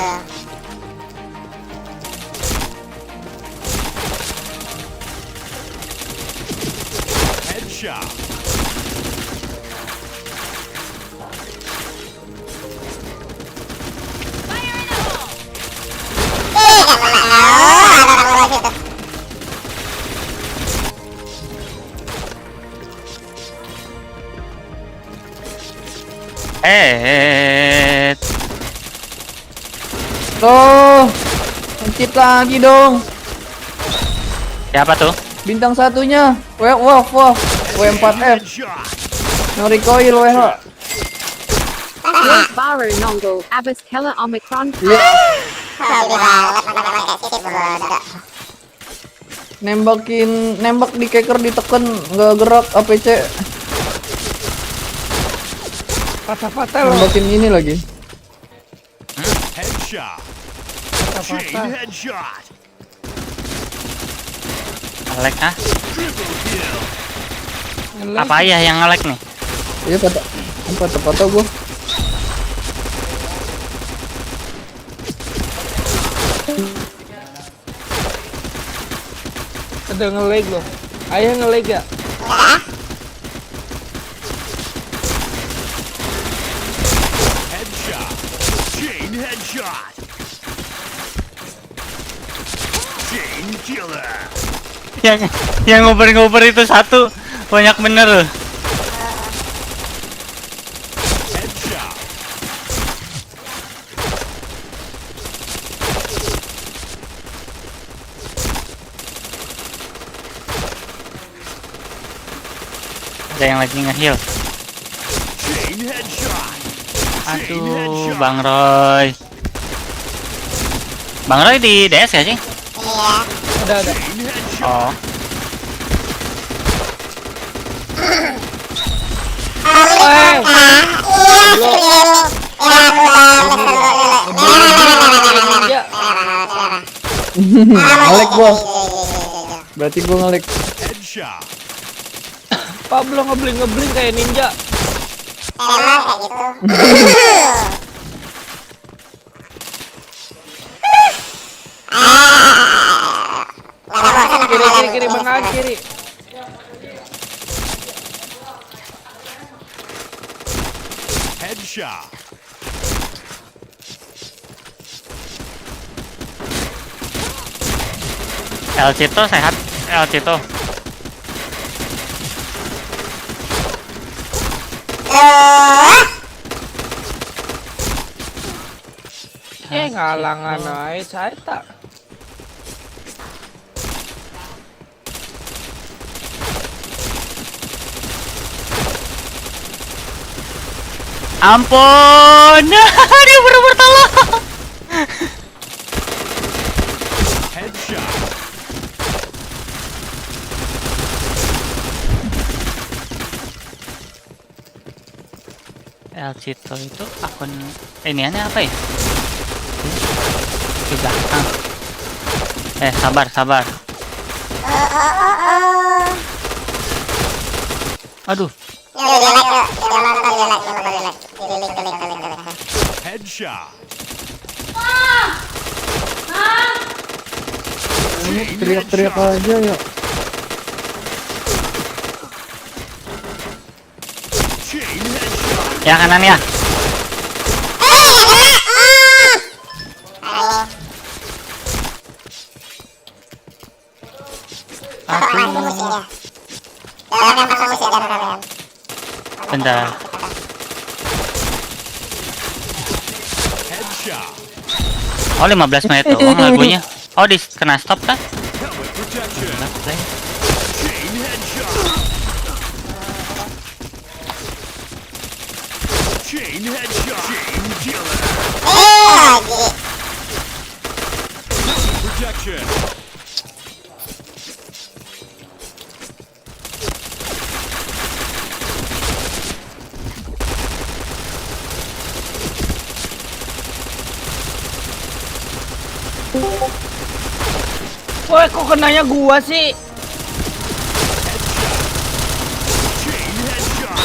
Headshot. Oh, ngecit lagi dong. Siapa tuh? Bintang satunya. Wah, W4F. Headshot. No recoil WH. Baru Nongol, Abbas Keller Omicron. Iya, Hobi banget teman-teman kayak sisi bodoh. nembak di keker ditekan nggak gerak APC. Patah-patah loh. Nembakin ini lagi. Headshot. Chain headshot. Ngelek kah? Triple kill. Apa ayah yang ngelek nih? Iya patah gua. Ada nge-lag loh. Ayah nge-lag ya? Headshot. Chain headshot. Chain killer. Yang ngoper-ngoper itu satu. Banyak bener. Headshot. Ada yang lagi nge-heal. Chain headshot. Chain Aduh, headshot. Bang Roy. Bang Roy di DS ya sih? Iya. Ada. Chain headshot. Oh. Eh, Iya, ninja. Ngelek gua. Berarti gua ngelek. Headshot. Pablo ngebling kayak ninja. emang kayak gitu. Kiri banget kiri. Headshot. El Cito sehat. El Cito. Ngalangan aja saya tak. Ampun. Dia bener-bener tolong. Headshot. El Cito itu akun iniannya apa ya? Di belakang. Sabar. Aduh, Headshot. Ini teriak-teriak aja ya. Chain headshot. ya kanan ya. Bentar. Headshot. Oh 15 menit doang lagunya. Oh kena stop kan? Helmet protection. Play. Chain headshot. Chain headshot. Chain killer. Helmet protection. Woi, kok kenanya gua sih? Chain headshot.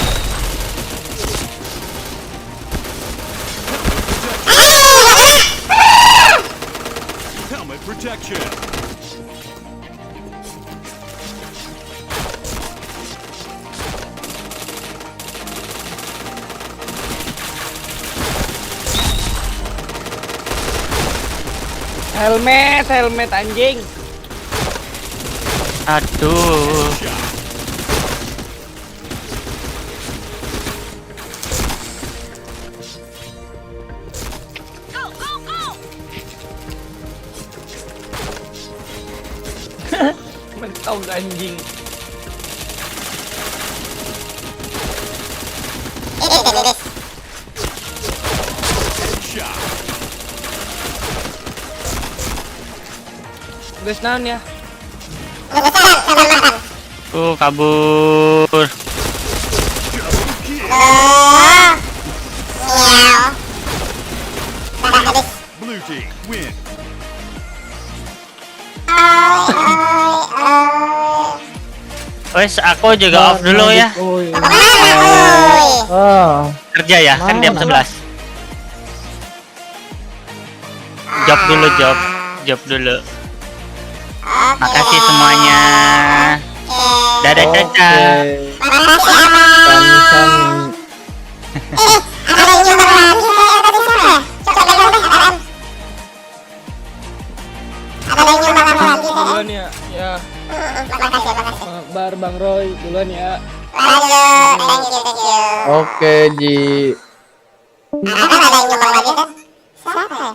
Helmet protection. Helmet anjing. Aduh. Shot. Mentok anjing. Headshot. Guys naon ya? Kabur. Double kill. Blue team win. Wes, aku juga off dulu ya. Oh, iya. Kerja ya, kan jam 11. Job dulu. Makasih semuanya. Dadah caca. Sami-sami. Duluan ya. Ya, Bar Bang Roy duluan ya. Oke, Ji. Ada yang nyumbang lagi kan? Siapa ya?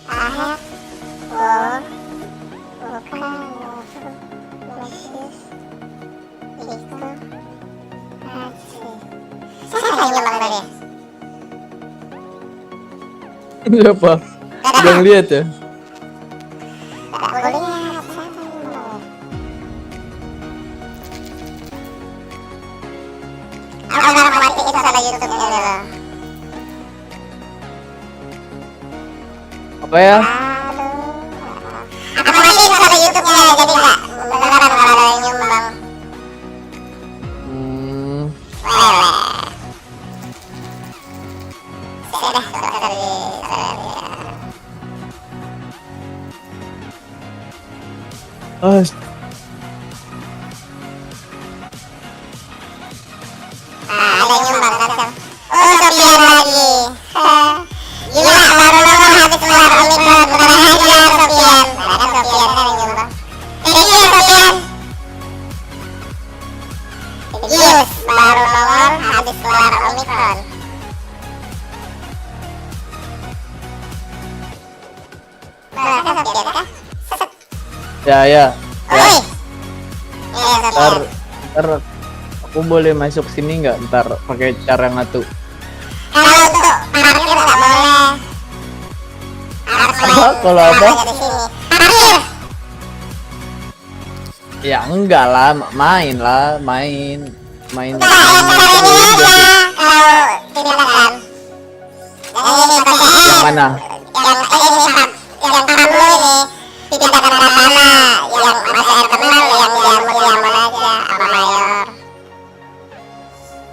Ahad, bukan, Yesus, itu, Siapa? Udah ngeliat ya? Gak boleh ya, siapa yang ngomong? Aku sekarang mati itu ada YouTube-nya dulu. Apa ya? Aku mati itu ada YouTube-nya, jadi nggak beneran nggak ada yang nyumbang. Lele. Sudah tadi. Ah, Ada yang nyumbang kan Sam? Oh, Sofian lagi. Gila, baru nongol habis keluar Omikron. Bukan aja Sofian. Ada kan Sofian kan yang nyumbang. Thank you Sofian. Gius, baru nongol habis keluar Omikron. Nah, kan Sofian kan? ya. Oi. Iya Ntar, Sofian. ntar aku boleh masuk sini nggak? Ntar pakai cara ngatu. Kalau untuk parkir nggak boleh. Harus Apa? main Kalau apa? aja di sini. Parkir. Ya enggak lah, main lah, main. Enggak, yang sekarang ini aja. Kalau tindakan. Yang ini PCM. Yang mana? Yang yang paham lu ini. Tindakan arah sana. Yang PCM kenal, yang diamond aja. Apa mayor?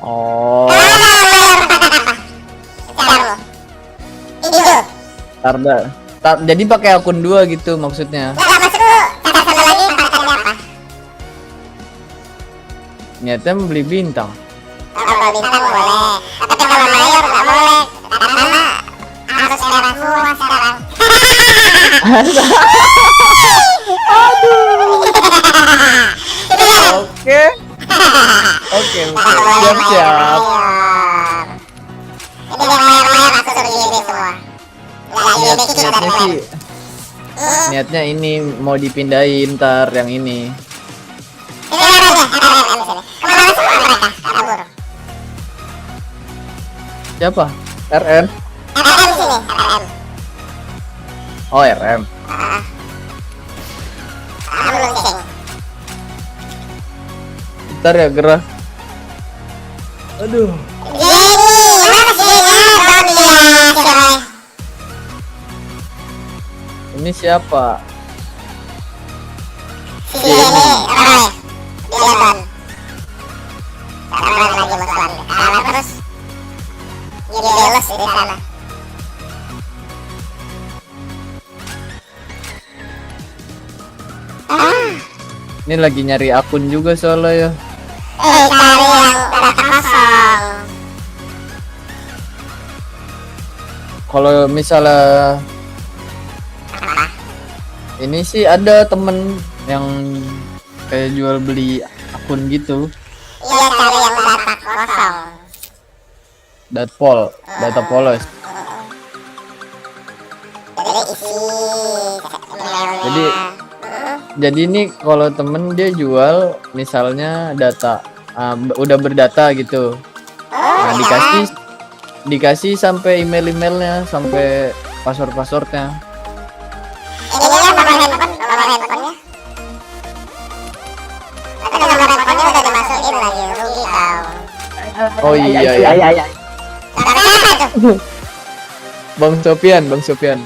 Oh, Mana mayor kata apa? Sekarang lu. Hijau. ntar dah. Jadi pakai akun 2 gitu maksudnya. Enggak masuk lu. Kata sama lagi pakainya apa? Niatnya membeli bintang. Kalau bintang boleh, tapi kalau mayor nggak boleh. Karena harus merah semua sekarang. Oke. Oke, siap-siap. Ini yang mayor-mayor aku suruh gini semua. Nggak gini kita Niatnya dari sih, niatnya ini mau dipindahin ntar yang ini. Ini RRM ya, RRM di sini. Kemana semua mereka? Kabur. Siapa? RN? RRM di sini, RRM. Oh, RM. Aku belum ceng. Ntar ya gerah. Aduh. Jenny, mana sih ya? Robi ya, si Roy. Ini siapa? Si Jenny, Roy. Di Lebanon. Sekarang lagi musuhan. Kalah terus. Jadi belos di sana. Ini lagi nyari akun juga soalnya ya. Cari yang data kosong. Kalau misalnya ini sih ada temen yang kayak jual beli akun gitu. Iya, cari yang data kosong. Data polos. Jadi isi Jadi Jadi ini kalau temen dia jual misalnya data udah berdata gitu. Nah, dikasih sampai emailnya, sampai passwordnya. ininya nomor handphonenya. Tapi nomor handphonenya udah dimasukin lagi, rugi kau. Oh iya ya. Kata siapa tuh? Bang Sofian. Sofian.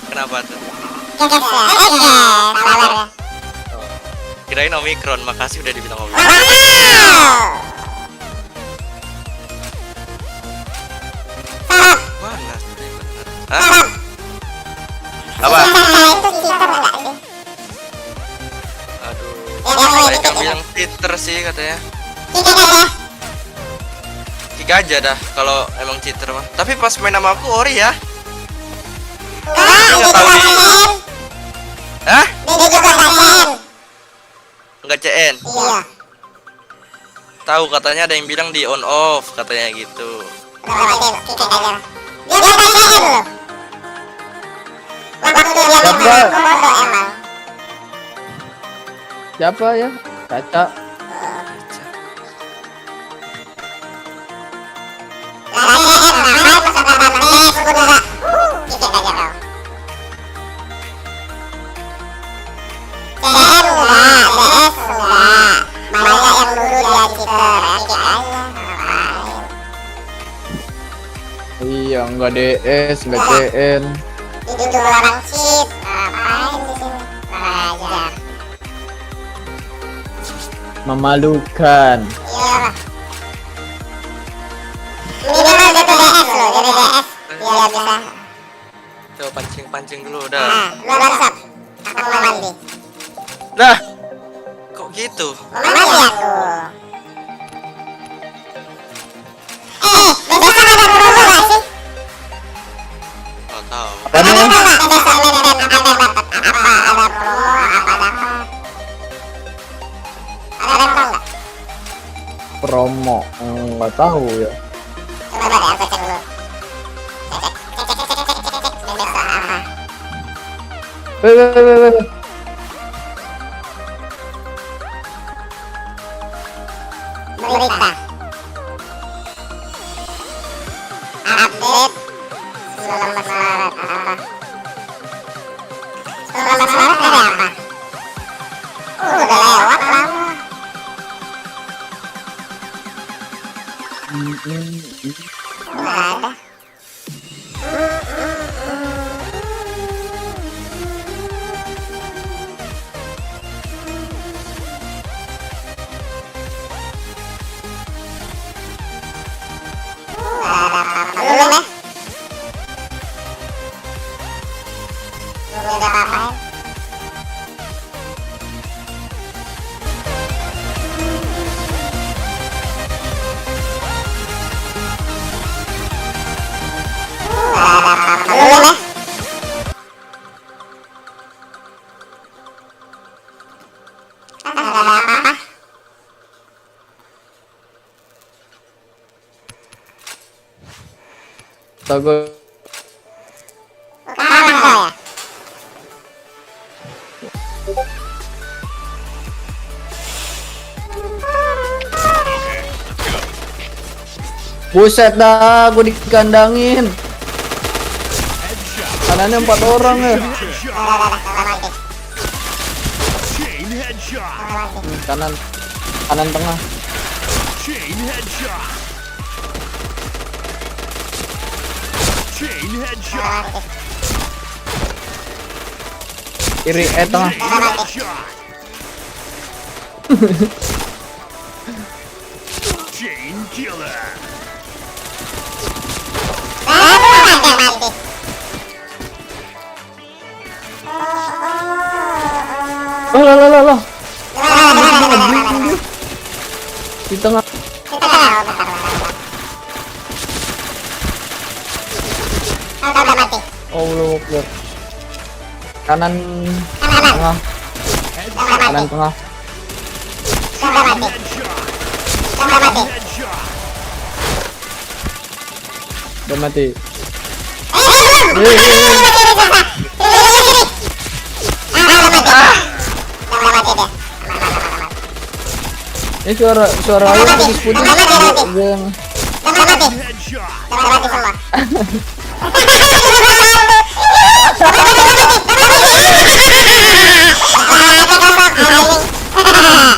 Kenapa tuh? Sabar. Kirain Omikron, makasih udah dibilang Omikron. Mana? Hah? Apa? Aduh, mereka bilang Twitter sih katanya. Kick aja dah kalau emang cheater mah. Tapi pas main sama aku ori ya. Nggak tahu nih. Hah? Nggak CN. Iya. Tahu katanya ada yang bilang di on off katanya gitu. siapa ya? Caca. Iya, enggak DS, enggak CN. Itu orang cheat. Ngapain di sini? Belajar. Memalukan. Iya. Minimal DPDS loh, DPDS. Biar bisa. Coba pancing dulu udah. Nah, lu bangsat. Akan mau mandi. Nah, kok gitu? Mau mandi aku. Besok ada promo gak sih? Nggak tahu. Apa nih? Ada besok Medan apa yang dapat? Apa ada promo? Apa dapat? Ada yang tahu nggak? Promo. Enggak tahu ya. Coba deh aku cek dulu. Cek. Dan besok apa? Weh. Berita. Update 19 Maret apa? 19 Maret ada apa? Udah lewat lama. Nggak ada. Belum ya? Belum ada apa-apain. Belum ya? Ada apa-apa? Tahu Kalah kau ya? Buset dah, gue dikandangin. Kanannya 4 orang ya. Chain headshot. Kanan tengah. Chain headshot. Chain headshot. Kiri tengah. Headshot. Chain killer. Lah. Di tengah. Udah mati. Oh, belum. Kanan tengah. Kanan tengah. Udah mati. Udah mati. Headshot. Udah mati. Ini suara air putus-putus. Headshot.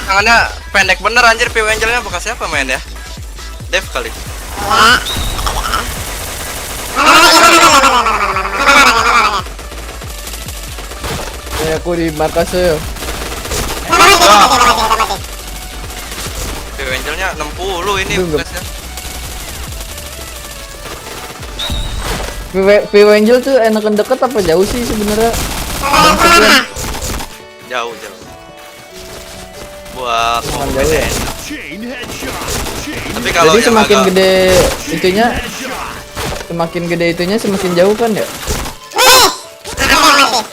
Tangannya pendek bener anjir, PW Angelnya bekas siapa main ya? Dev kali. Aku di markas ya. PW Angelnya 60 ini Belum. bekasnya. PW Angel tuh enakan deket apa jauh sih sebenarnya? Jauh. Buat Cuman jauh ya. Chain headshot. Chain tapi kalau Jadi yang semakin agak- gede itunya, headshot. semakin gede itunya semakin jauh kan ya? tangannya.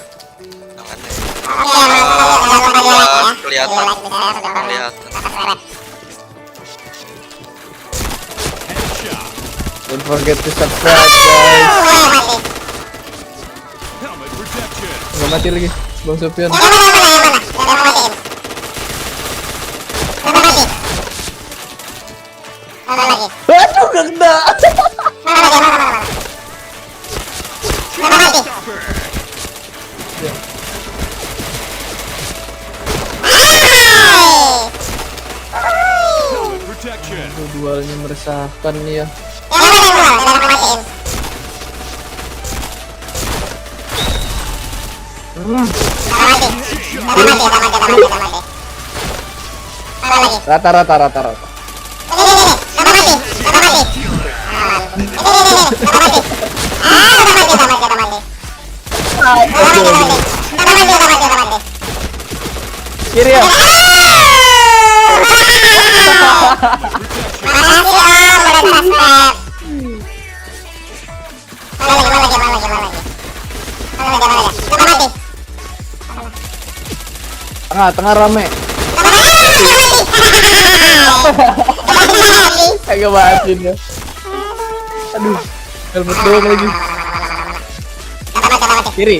Buat kelihatan. Headshot. Don't forget to subscribe guys. Helmet protection. Nggak mati lagi, Bang Sofyan. lagi. Aduh, gak kena. Mana lagi? Mana lagi? Stopper. Helmet protection. Aduh, dualnya meresahkan nih ya. Yang mana yang dual? Yang aku matiin. Udah mati. Udah mati. Mana lagi? Rata. Ini. Udah mati. Udah mati. Kiri ya. Tengah rame. Kagak batin ya. Aduh, helmet doang lagi. Kiri.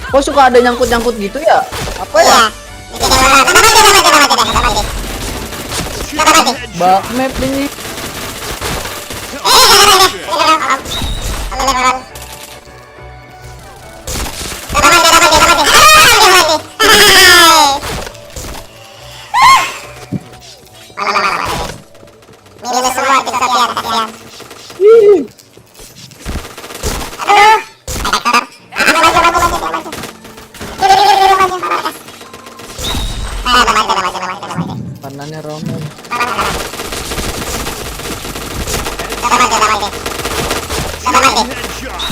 Kok suka ada nyangkut-nyangkut gitu ya? Apa ya? Bug map ini. Minus semua kesakian. Ih, kanannya Roman. Headshot.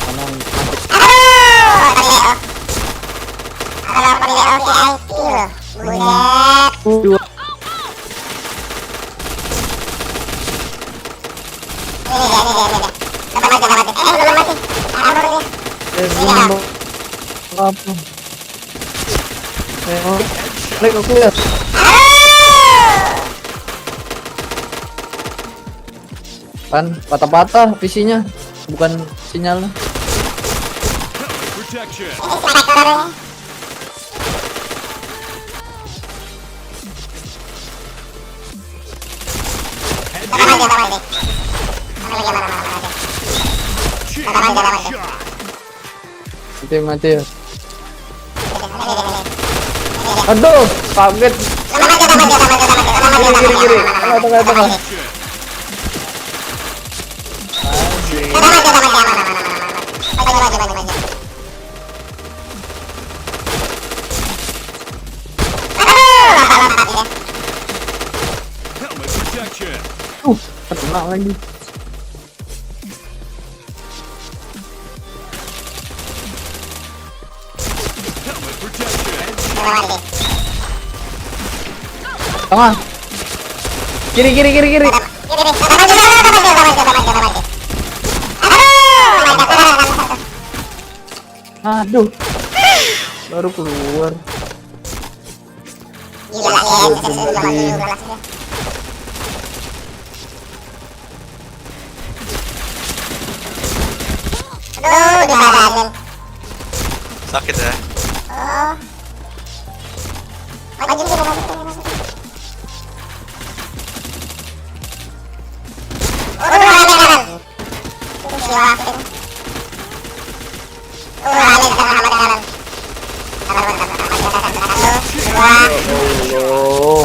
Kanan. Dua. Belum. Apa? Lek aku ya. Kan patah-patah PC-nya, bukan sinyalnya. Helmet protection. Chain headshot. Mati ya. Aduh, kaget. Kiri. Tengah. Helmet protection. Kena lagi. Helmet protection. Tengah. Kiri. Aduh. Baru keluar. Sakit ya. Oh.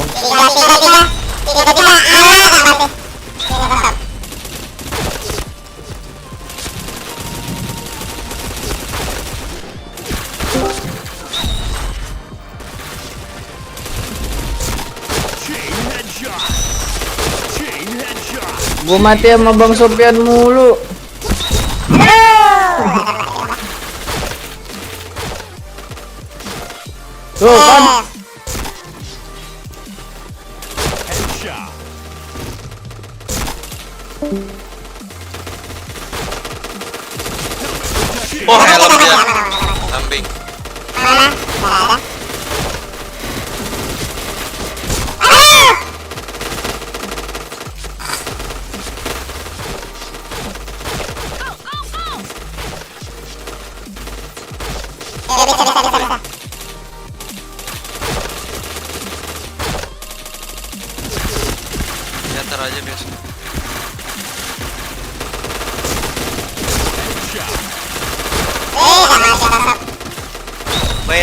Chain headshot. Chain headshot. Gua mati sama Bang Sofian mulu. Tuh kan. Headshot. Oh, helm dia. Samping. Kiri.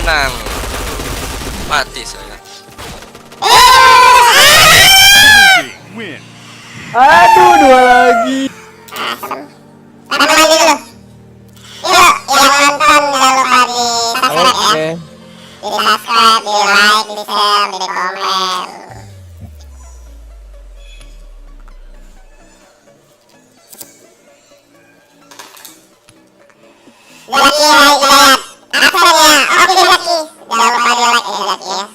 menang. Mati saya. Team win. Aduh, 2 lagi. Apa lagi dulu? Yuk, yang nonton jangan lupa di subscribe ya. Oke. Di subscribe, di like, di share, di komen. Zaki Hidayat, aksennya oke Zaki. Jangan lupa di like ya Zaki ya.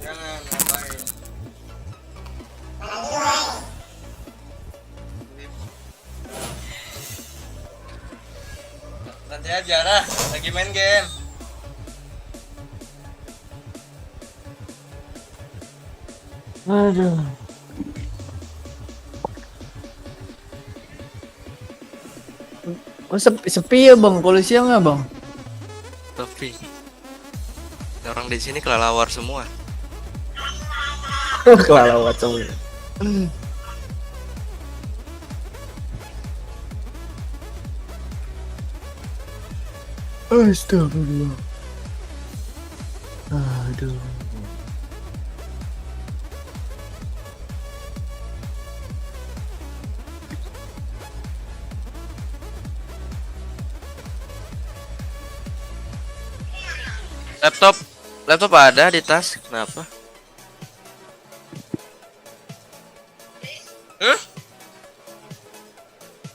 Jangan ngapain. Nanti aja lah, lagi main game. Aduh. Oh, sepi ya bang, kalau siang ya bang? Tapi orang di sini kelelawar semua. Oh, kelelawar semua. Astagfirullah. Aduh. Laptop ada di tas. Kenapa?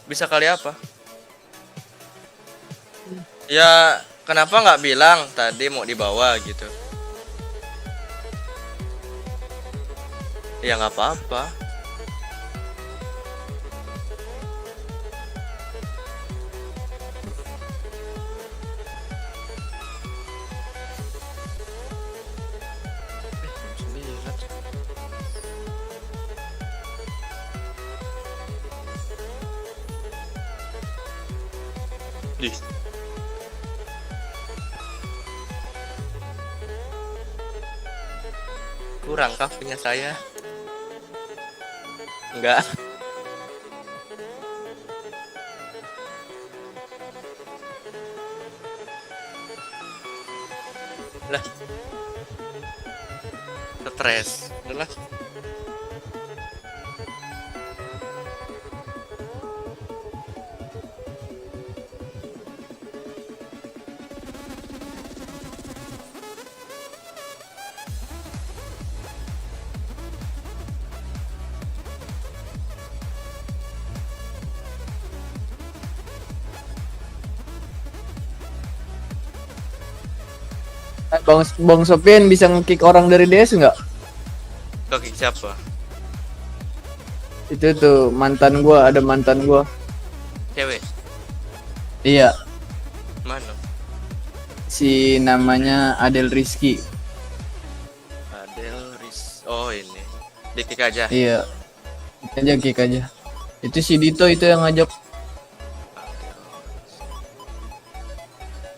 Bisa kali apa? Ya kenapa nggak bilang tadi mau dibawa gitu? Ya nggak apa-apa. Di. Kurang kah punya saya? Enggak. Lah. Stres. Udah lah. Bang Sofian bisa nge-kick orang dari DS nggak? Kaki siapa? Itu tuh mantan gua, ada mantan gua. Cewek. Iya, Mana? si namanya Adel Rizky. Adel Riz. Oh ini. Dikik aja. Iya. Aja kick aja. Itu si Dito itu yang ngajak.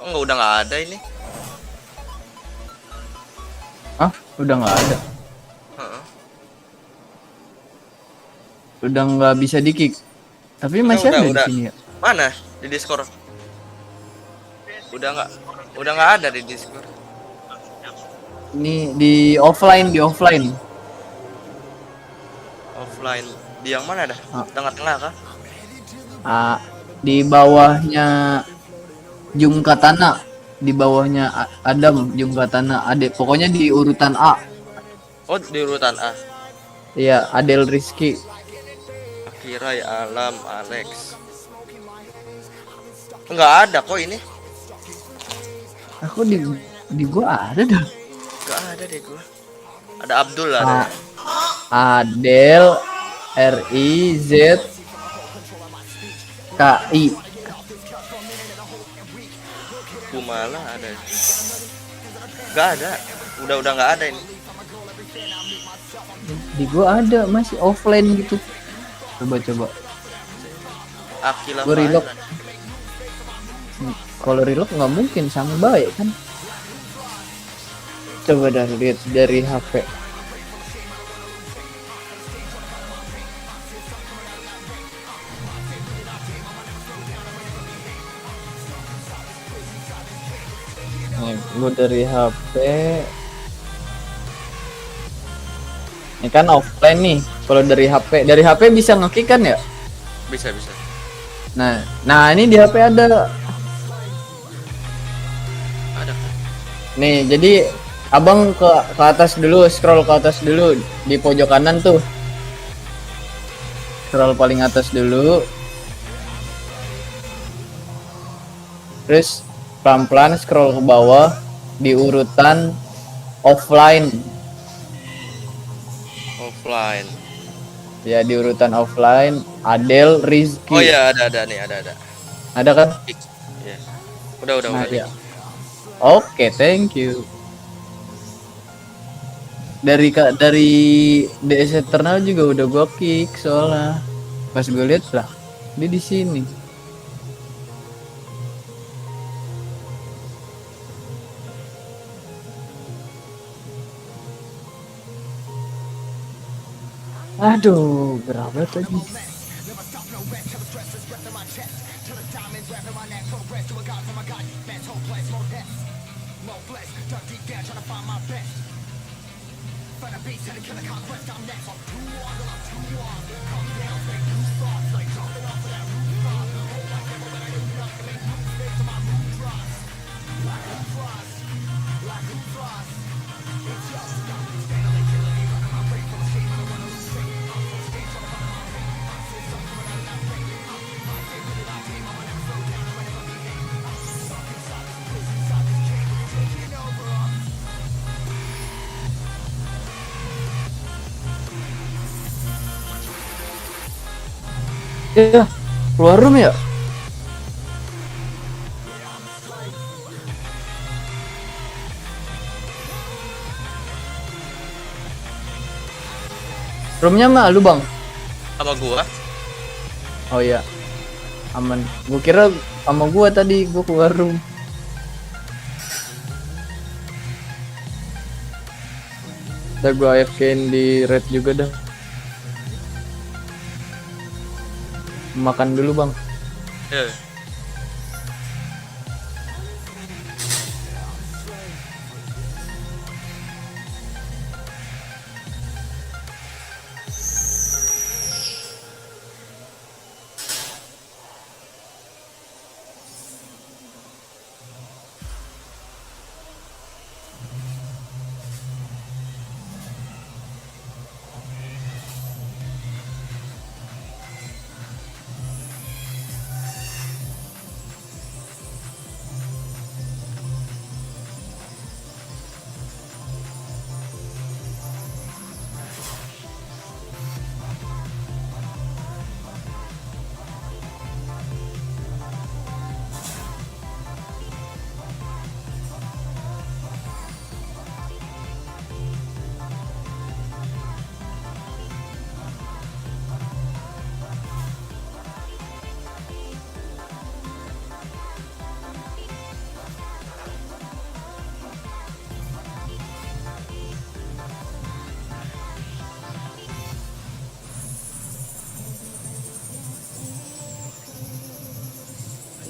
Oh nggak, udah nggak ada ini. Hah? Udah nggak ada. Heeh. Udah nggak bisa di-kick. Tapi masih ada di sini ya. Mana? Di Discord. Udah nggak ada di Discord. Ini di offline. Offline. Di yang mana dah? Ah. Tengah-tengah kah? Di bawahnya Jum Katana, di bawahnya Adam Jum Katana, pokoknya di urutan A. Oh di urutan A. Iya, Adel Rizky. Akira ya Alam Alex. Nggak ada kok ini. Aku di gua ada dah. Nggak ada deh gua. Ada Abdul ada. Adel RIZKI. Kumala ada. Nggak ada. Udah nggak ada ini. Di gua ada, masih offline gitu. Coba. Akila Gua relock. mana? Kalau relock nggak mungkin sama baik kan. Coba dah lihat dari HP. Gue dari HP. Ini kan offline nih. Kalau dari HP bisa nge-kick kan ya? Bisa bisa. Nah ini di HP ada. Ada kan? Nih, jadi abang ke atas dulu, scroll ke atas dulu di pojok kanan tuh. Scroll paling atas dulu. Terus pelan-pelan scroll ke bawah di urutan offline. Offline. Ya di urutan offline, Adel Rizky. Oh ya ada nih ada. Ada kan? Iya. Udah Nah, udah. ya. Oke, thank you. Dari DS Eternal juga udah gua kick soalnya. Pas gue lihat lah, dia di sini. Aduh, berapa tadi? Ya, keluar room ya? Roomnya mah lu bang? Sama gua. Oh iya, aman. Gua kira sama gua tadi gua keluar room. Udah gua AFK di red juga dah. Makan dulu bang. Ya.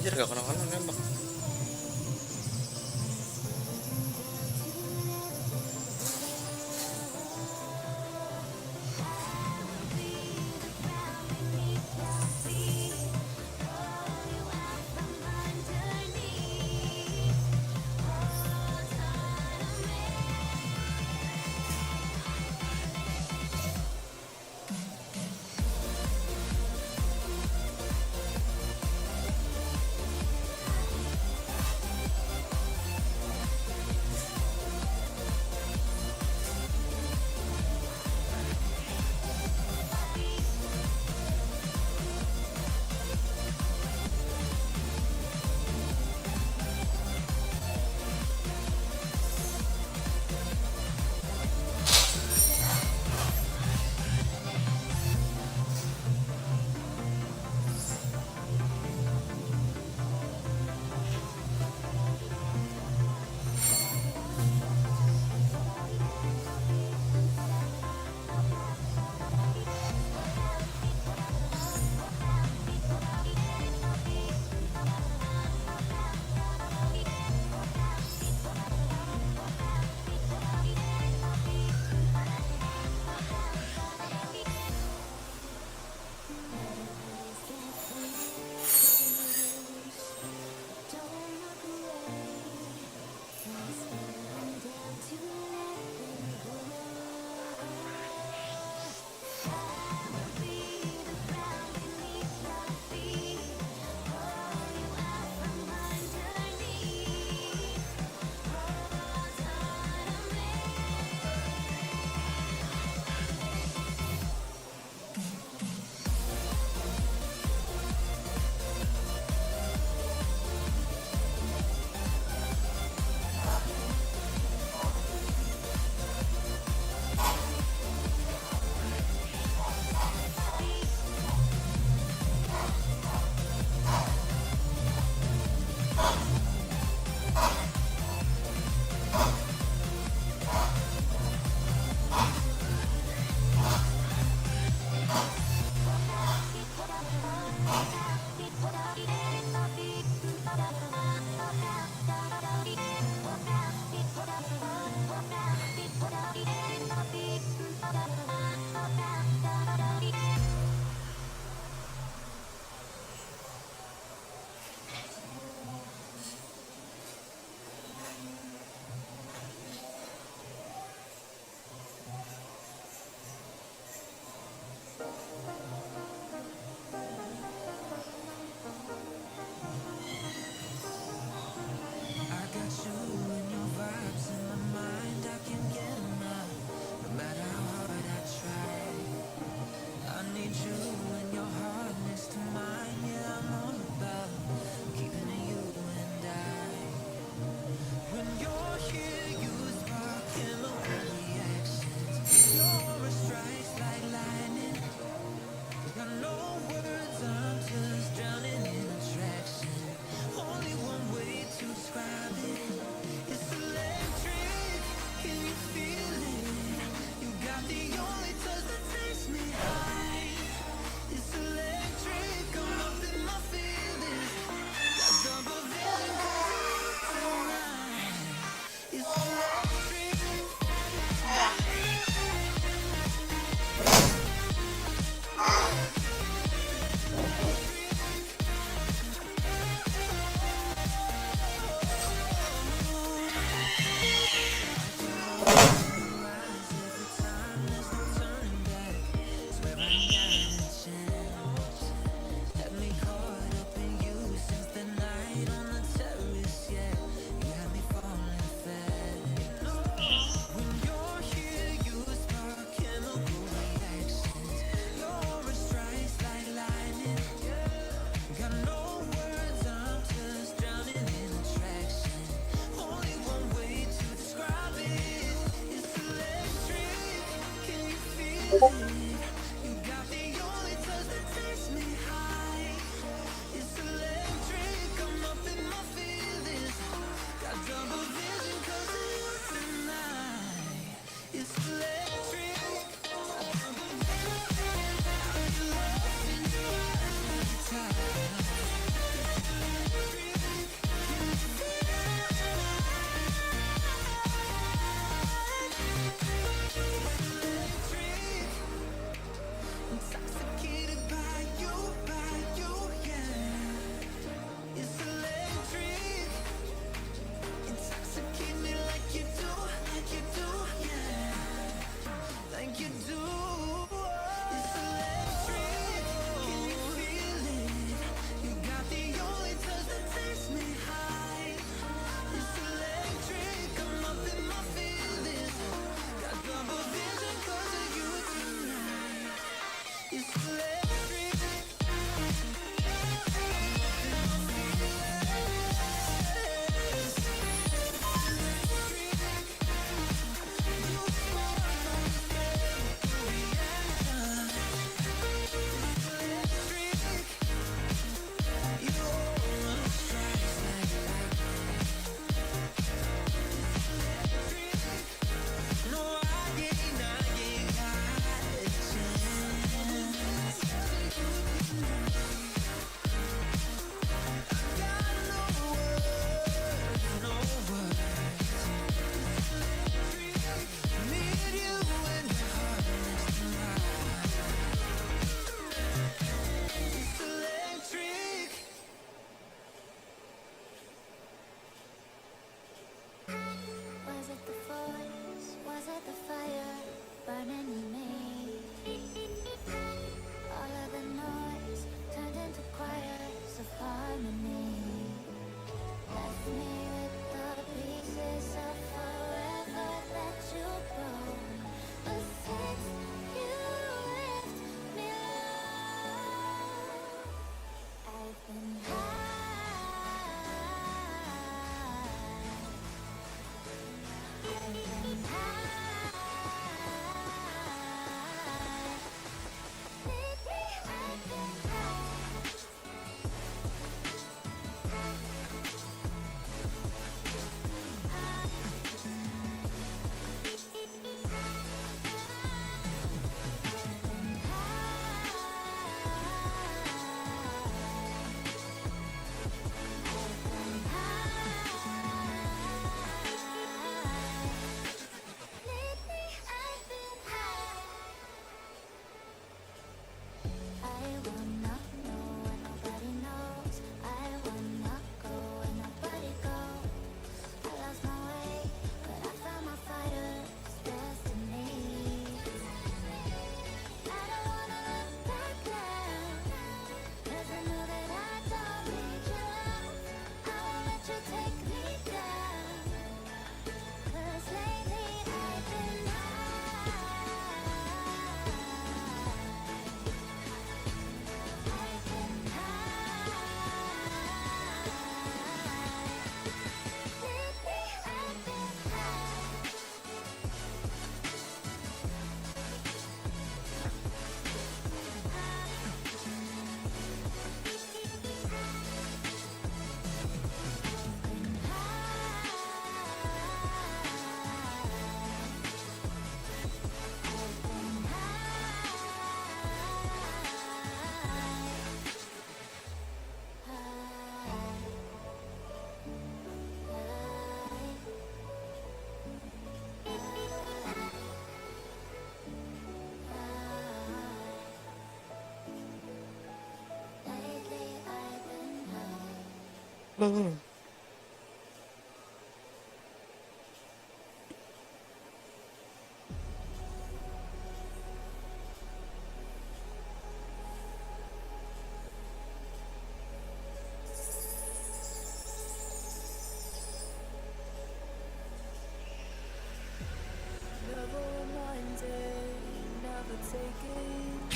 Anjir gak kena-kena nembak.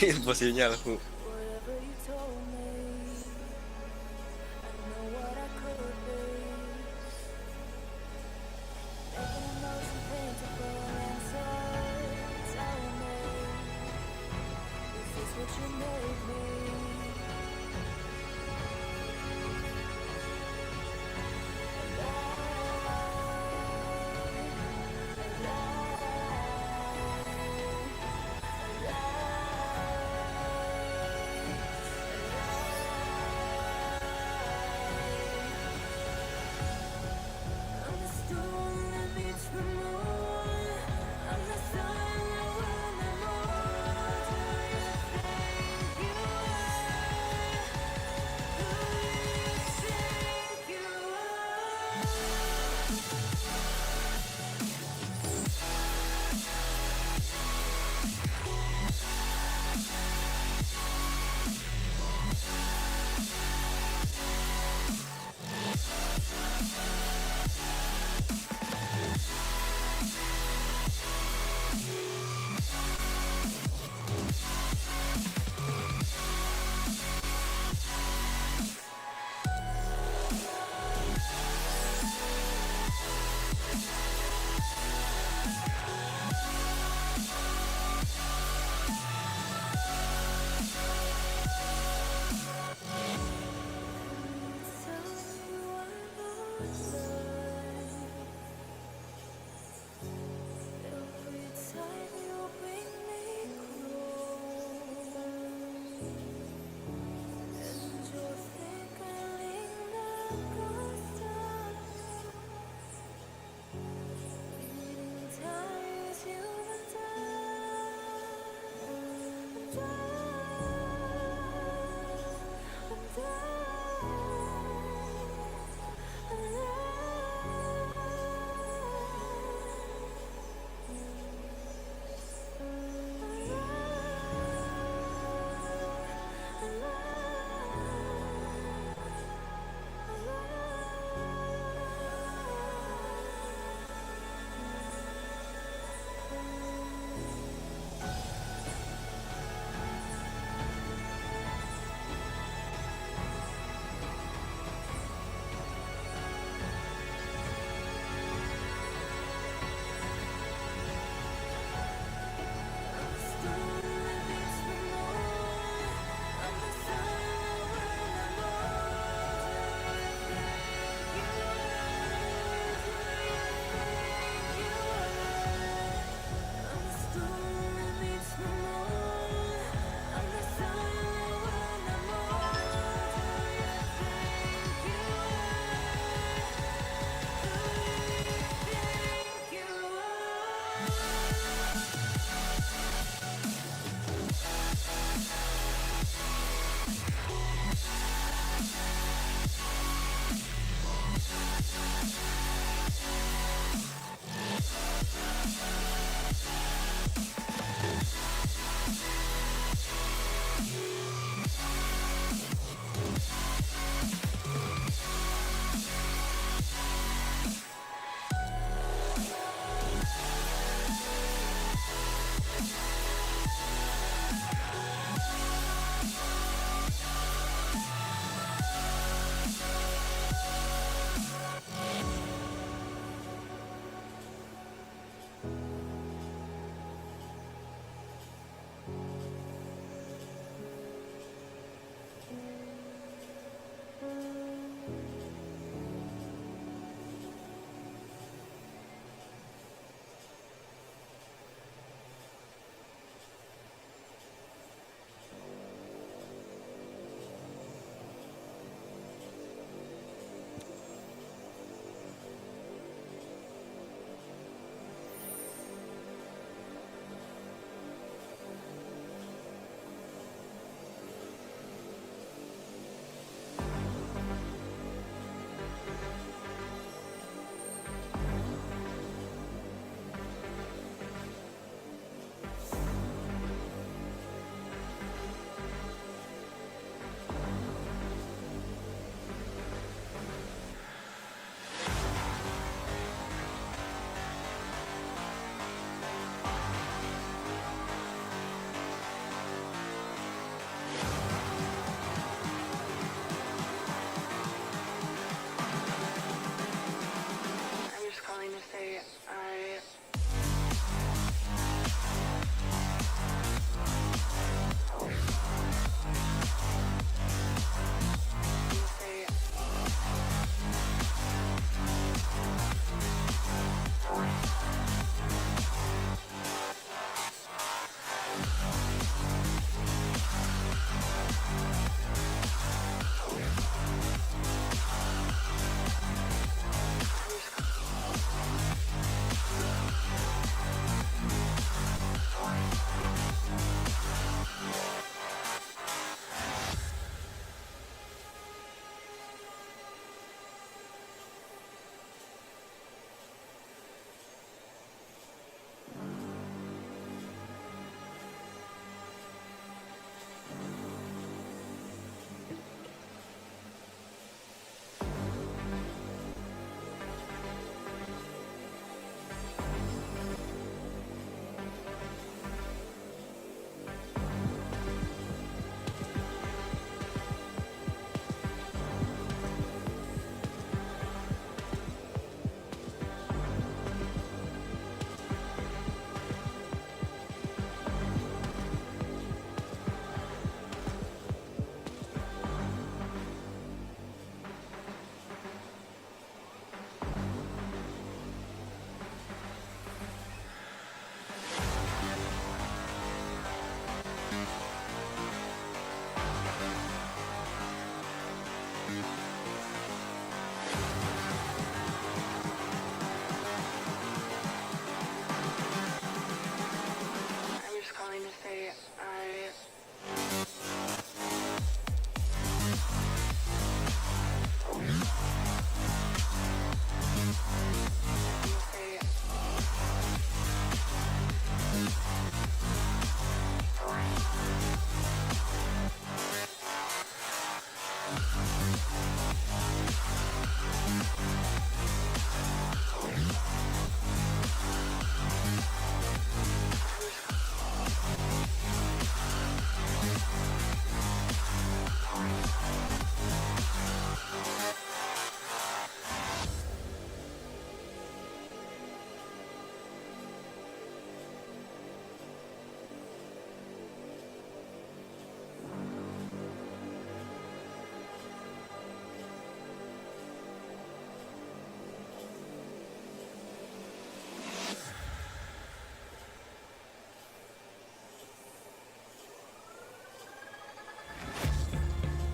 Info sinyal.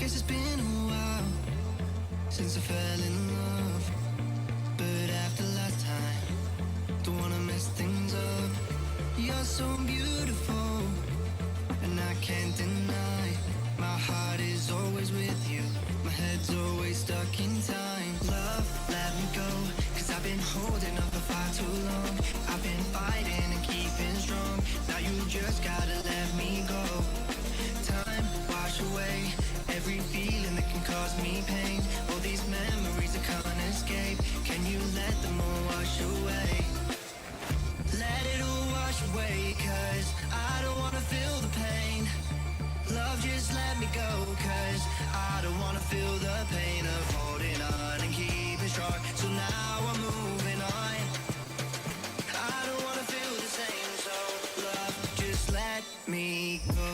Guess it's been a while since I fell in love, but after last time, don't wanna mess things up. You're so beautiful, and I can't deny. My heart is always with you, my head's always stuck in time. Love, let me go, 'cause I've been holding up for far too long. I've been fighting and keeping strong, now you just gotta let me go. Time, wash away every feeling that can cause me pain. All these memories I can't escape, can you let them all wash away? Let it all wash away, 'cause I don't wanna feel the pain. Love, just let me go, 'cause I don't wanna feel the pain of holding on and keeping strong. So now I'm moving on, I don't wanna feel the same. So love, just let me go.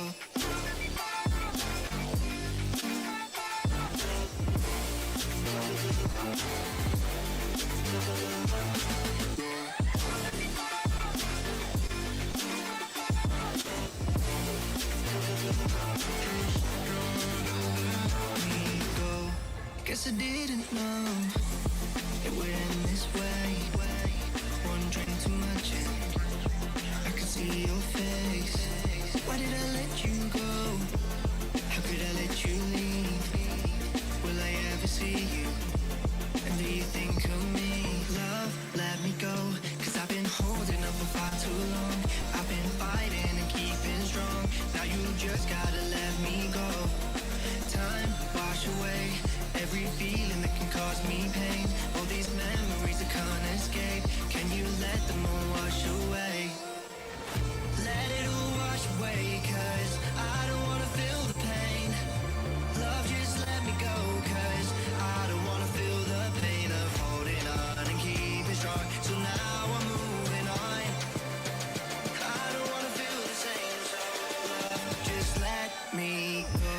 Guess I didn't know it would end this way. One drink too much and I could see your face. Why did I let you go? How could I let you leave? Will I ever see you? And do you think of me? Love, let me go, 'cause I've been holding up for far too long. I've been fighting and keeping strong, now you just gotta let me go. Time, wash away every feeling that can cause me pain. All these memories I can't escape, can you let them all wash away? Let it all wash away, 'cause I don't wanna feel the pain. Love, just let me go, 'cause I don't wanna feel the pain of holding on and keeping strong. So now I'm moving on, I don't wanna feel the same. So love, just let me go.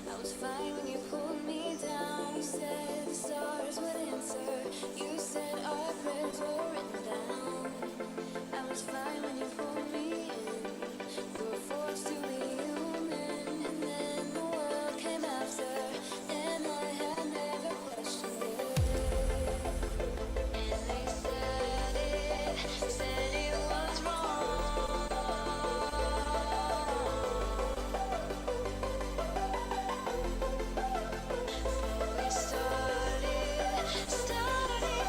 I was fine when you pulled me down. You said the stars would answer. You said our prayers were written down. I was fine when you pulled me in. We were forced to be human, and then the world came after, and I had never questioned it. And they said it was wrong. Started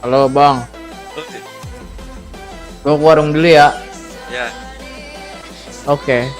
Halo bang, Oke. gua ke warung dulu ya. Ya. Oke.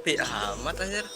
Sepi amat anjir.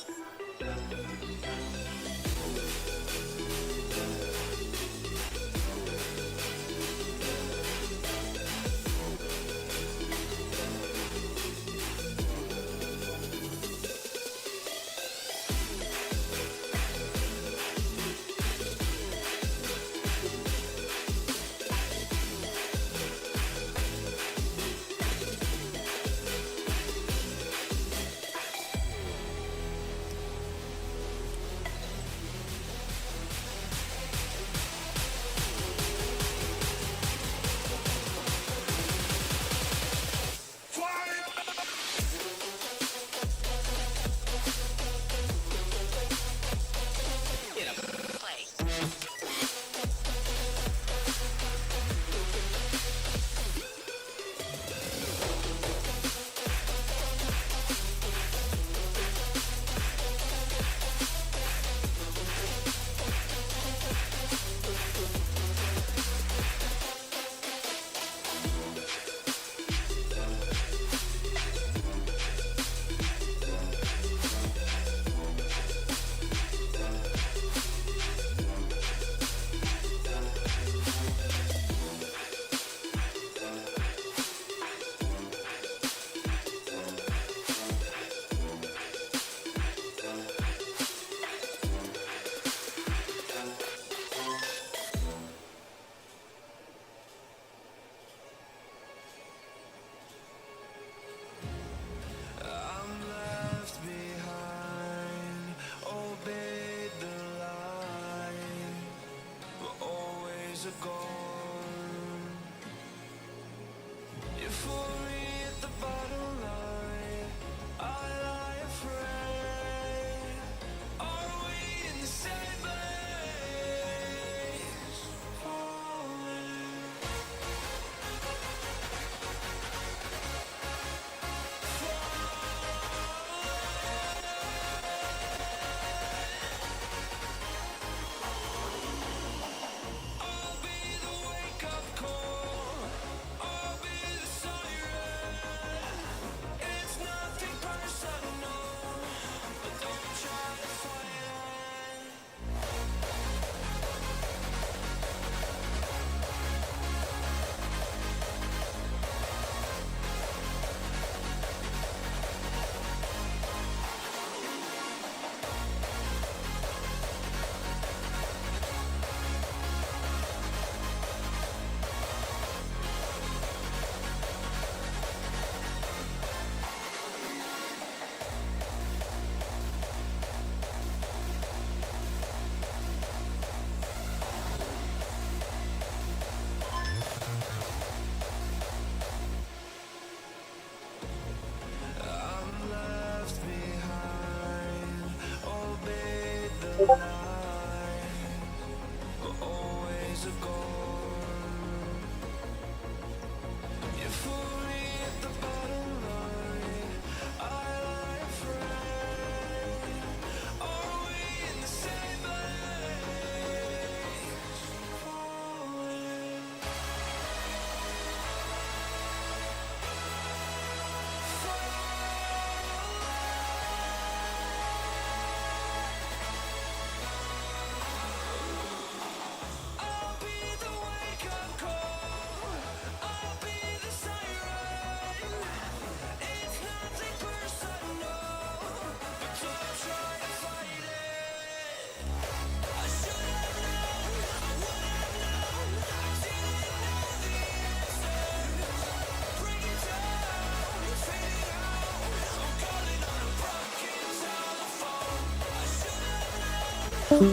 Won't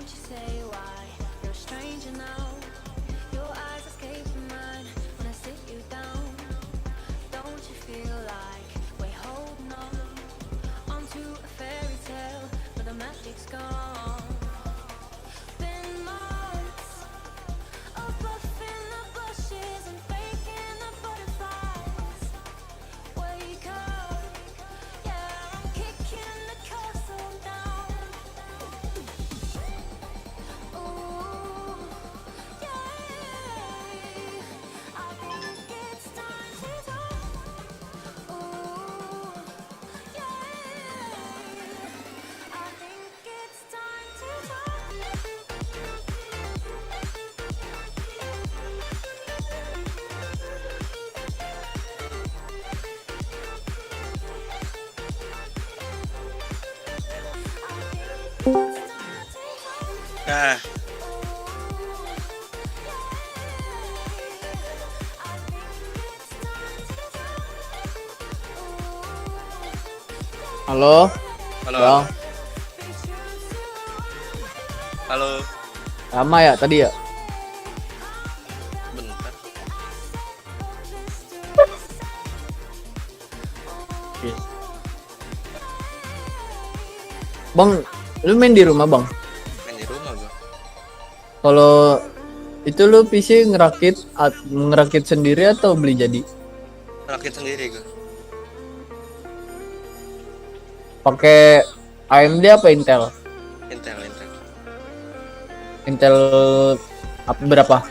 you say why you're a stranger now? Your eyes escape mine when I sit you down. Don't you feel like we're holding on onto a fairy tale where the magic's gone? Been months of bluffing the bushes and faking the butterflies. Wake up, yeah, I'm kicking the castle down. Ooh, yeah, I think it's time to talk. Ooh, yeah, I think it's time to Nah, Halo, halo. Bang. Halo. Lama ya tadi ya? Bentar. Bang, lu main di rumah, Bang? Main di rumah gua. Kalau itu lu PC ngerakit sendiri atau beli jadi? Rakit sendiri gua. Pakai AMD apa Intel? Intel. Intel apa berapa?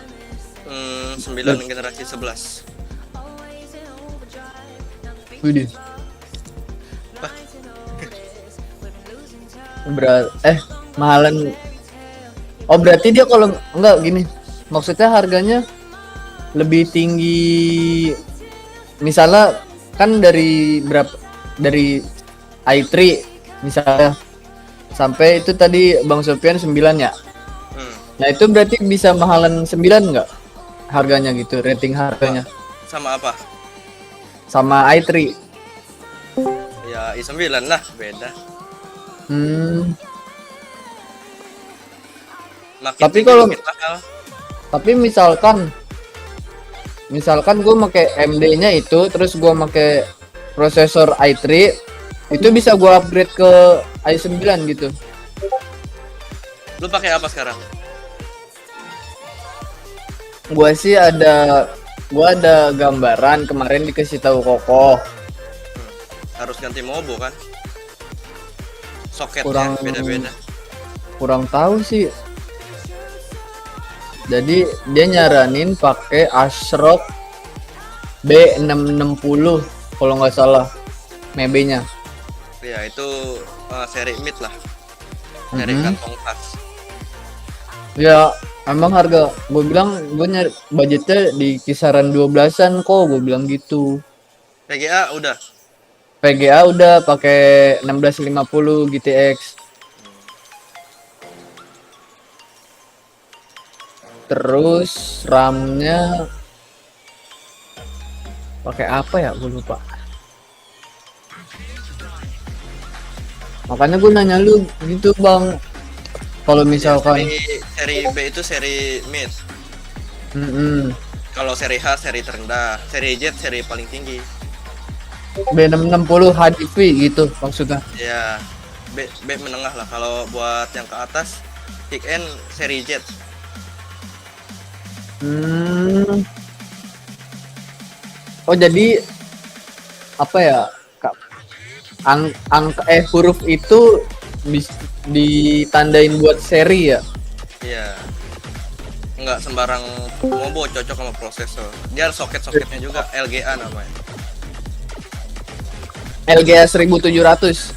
9 generasi 11. Widih. Apa? Mahalan. Oh, berarti dia kalau enggak gini. Maksudnya harganya lebih tinggi. Misalnya kan dari berapa? Dari i3 misalnya sampai itu tadi Bang Sofian 9 ya. Nah, itu berarti bisa mahalan 9 enggak? Harganya gitu, rating harganya. Sama apa? Sama i3. Ya i9 lah, beda. Makin Tapi tinggi, kalau makin mahal. Tapi misalkan gue pakai AMD-nya itu, terus gue pakai prosesor i3, itu bisa gue upgrade ke i9 gitu. Lu pakai apa sekarang? Gue ada gambaran kemarin dikasih tahu Koko. Harus ganti mobo kan? Soketnya Kurang- beda-beda. Kurang tahu sih. Jadi dia nyaranin pakai ASRock B660 kalau nggak salah mebe-nya. Ya itu seri mid lah. Seri kantong tas. Ya emang harga, gue bilang gue nyari budgetnya di kisaran 12-an kok, gue bilang gitu. PGA udah. VGA udah pakai 1650 GTX. Terus RAM-nya pakai apa ya? Gue lupa. Makanya gue nanya lu gitu, Bang. Kalau misalkan Seri B itu seri mid. Kalau seri H seri terendah, seri Z seri paling tinggi. B660 HDV gitu maksudnya. Ya, B menengah lah. Kalau buat yang ke atas, high end seri Z. Oh jadi apa ya? Angka huruf itu ditandain buat seri ya. Iya. Enggak sembarang combo cocok sama prosesor. Dia ada soket-soketnya juga, LGA namanya. LGA 1700.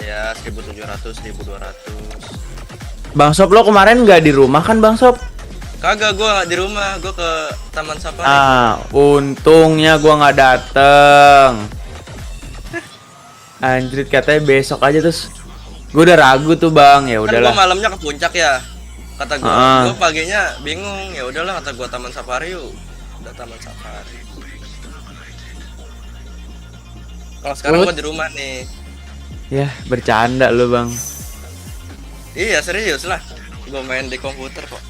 Ya, 1700, 1200. Bang Sob lo kemarin nggak di rumah kan Bang Sob? Kagak, gua nggak di rumah, gua ke Taman Safari. Ah, untungnya gua nggak dateng. Anjrit, katanya besok aja terus. Gue udah ragu tuh Bang, ya Kan udahlah. gua malamnya ke puncak ya. Kata gua, Ah. gua paginya bingung. Ya udahlah, kata gua Taman Safari yuk. Udah Taman Safari. Kalau sekarang gua di rumah nih. Ya, bercanda lu Bang. Iya, serius lah. Gua main di komputer kok.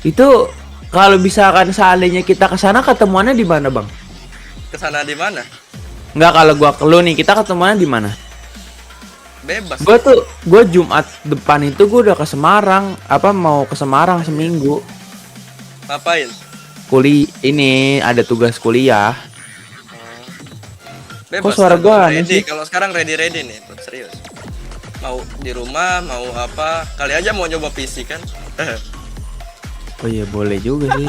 Itu kalau misalkan seandainya kita ke sana ketemuannya di mana Bang? Kesana di mana? Enggak, kalau gua ke lu nih, kita ketemuannya di mana? Bebas. Gue Jumat depan itu gue udah ke Semarang, mau ke Semarang seminggu. Ngapain? Ini ada tugas kuliah. Bebas. Kok suara gua aneh ready. sih? Kalau sekarang ready nih, serius. Mau di rumah, mau apa? Kali aja mau nyoba PC kan? Oh iya, boleh juga sih.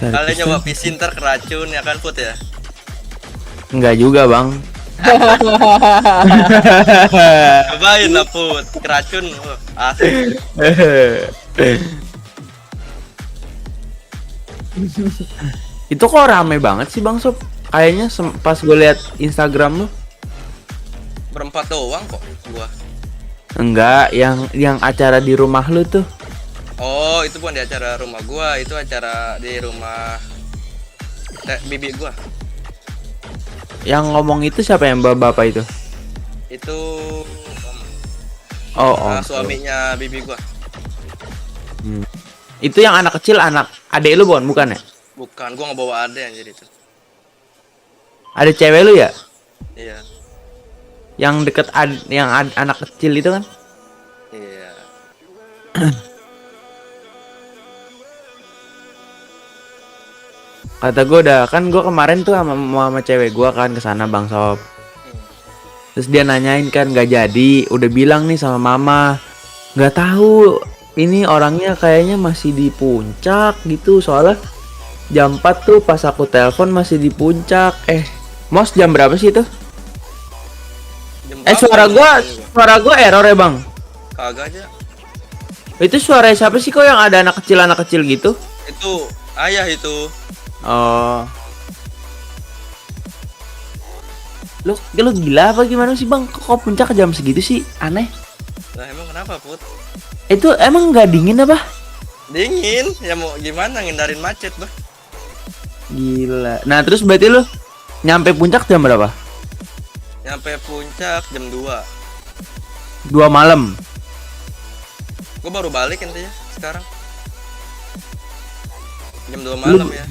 Kalian nyoba PC ntar keracun ya kan Put ya? Enggak juga Bang. Cobain lah Put, keracun. Asik. Itu kok rame banget sih Bang Sob. Kayaknya pas gue liat Instagram lu. Berempat doang kok gua. Enggak, yang acara di rumah lu tuh. Oh, itu bukan di acara rumah gua, itu acara di rumah bibi gua. Yang ngomong itu siapa, yang bapak itu? Itu Oh, suaminya bibi gua. Itu yang anak kecil, anak adek lu bukan ya? Bukan, gua nggak bawa ade anjir itu. Ada cewek lu ya? Iya. Yang deket anak kecil itu kan? Iya. Kata gue gue kemarin tuh sama cewek gue kan kesana Bang Sob. Terus dia nanyain kan, gak jadi, udah bilang nih sama mama, nggak tahu ini orangnya kayaknya masih di puncak gitu, soalnya jam 4 tuh pas aku telepon masih di puncak. Mos jam berapa sih itu? Suara gua error ya Bang? Kagak aja. Itu suara siapa sih kok yang ada anak kecil gitu? Itu ayah itu. Oh. Lu gila apa gimana sih Bang? Kok puncak jam segitu sih? Aneh. Lah emang kenapa Put? Itu emang nggak dingin apa? Dingin, ya mau gimana ngindarin macet bah. Gila. Nah terus berarti lu nyampe puncak jam berapa? Nyampe puncak jam 2. 2 malam. Gue baru balik intinya sekarang. Jam 2 malam ya.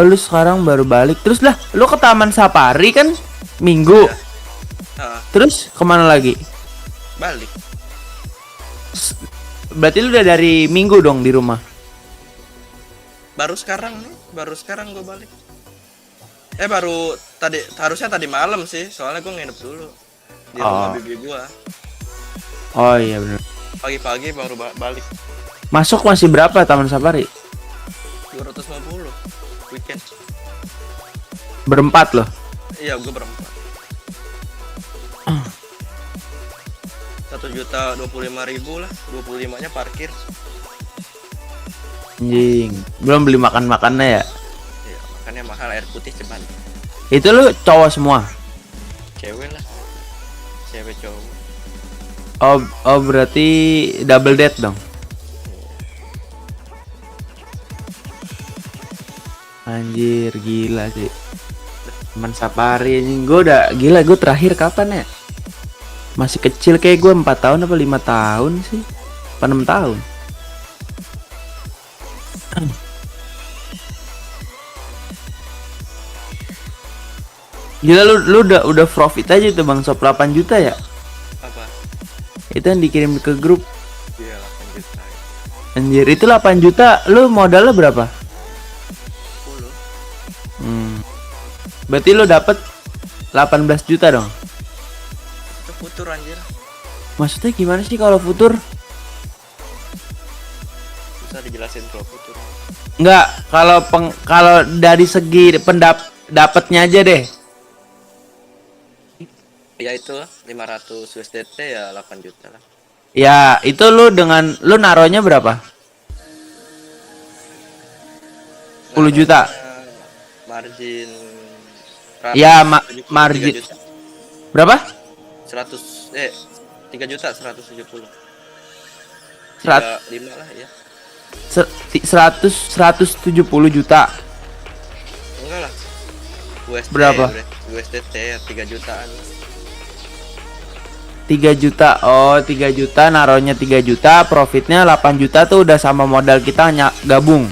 Lu sekarang baru balik. Terus lah, lu ke Taman Safari kan Minggu. Ya. Terus kemana lagi? Balik. Berarti lu udah dari Minggu dong di rumah. Baru sekarang gue balik. Baru harusnya tadi malam sih, soalnya gue nginep dulu di rumah bibi gue. Oh iya benar. Pagi-pagi baru balik. Masuk masih berapa Taman Safari? 250 weekend. Berempat loh. Iya, gue berempat. 1.025.000 lah, 25-nya parkir. Anjing, belum beli makan-makannya ya? Iya, makannya mahal, air putih ceban. Itu lu cowok semua? Cewek lah. Cewek cowok. Oh berarti double date dong? Anjir, gila sih. Taman Safari anjing, gue udah gila. Gue terakhir kapan ya? Masih kecil kayak gue, 4 tahun apa 5 tahun sih? Apa 6 tahun? Gila, lu udah profit aja tuh Bang Sob, 8 juta ya? Apa? Itu yang dikirim ke grup. Iya, 8 juta. Anjir, itu 8 juta, lu modalnya berapa? Berarti lo dapet 18 juta dong. Itu futur anjir. Maksudnya gimana sih kalau futur? Bisa dijelasin kalau futur. Enggak, kalau dari segi dapatnya aja deh. Ya itu 500 USDT ya 8 juta lah. Ya, itu lu naronya berapa? 10 juta. Margin Ya, 3 margin juta. berapa? 3 juta 170. 100 5 lah ya. 170 juta. Enggak lah. USD, Berapa? USDT ya 3 jutaan. 3 juta. Oh, 3 juta, naronya 3 juta, profitnya 8 juta tuh udah sama modal kita gabung.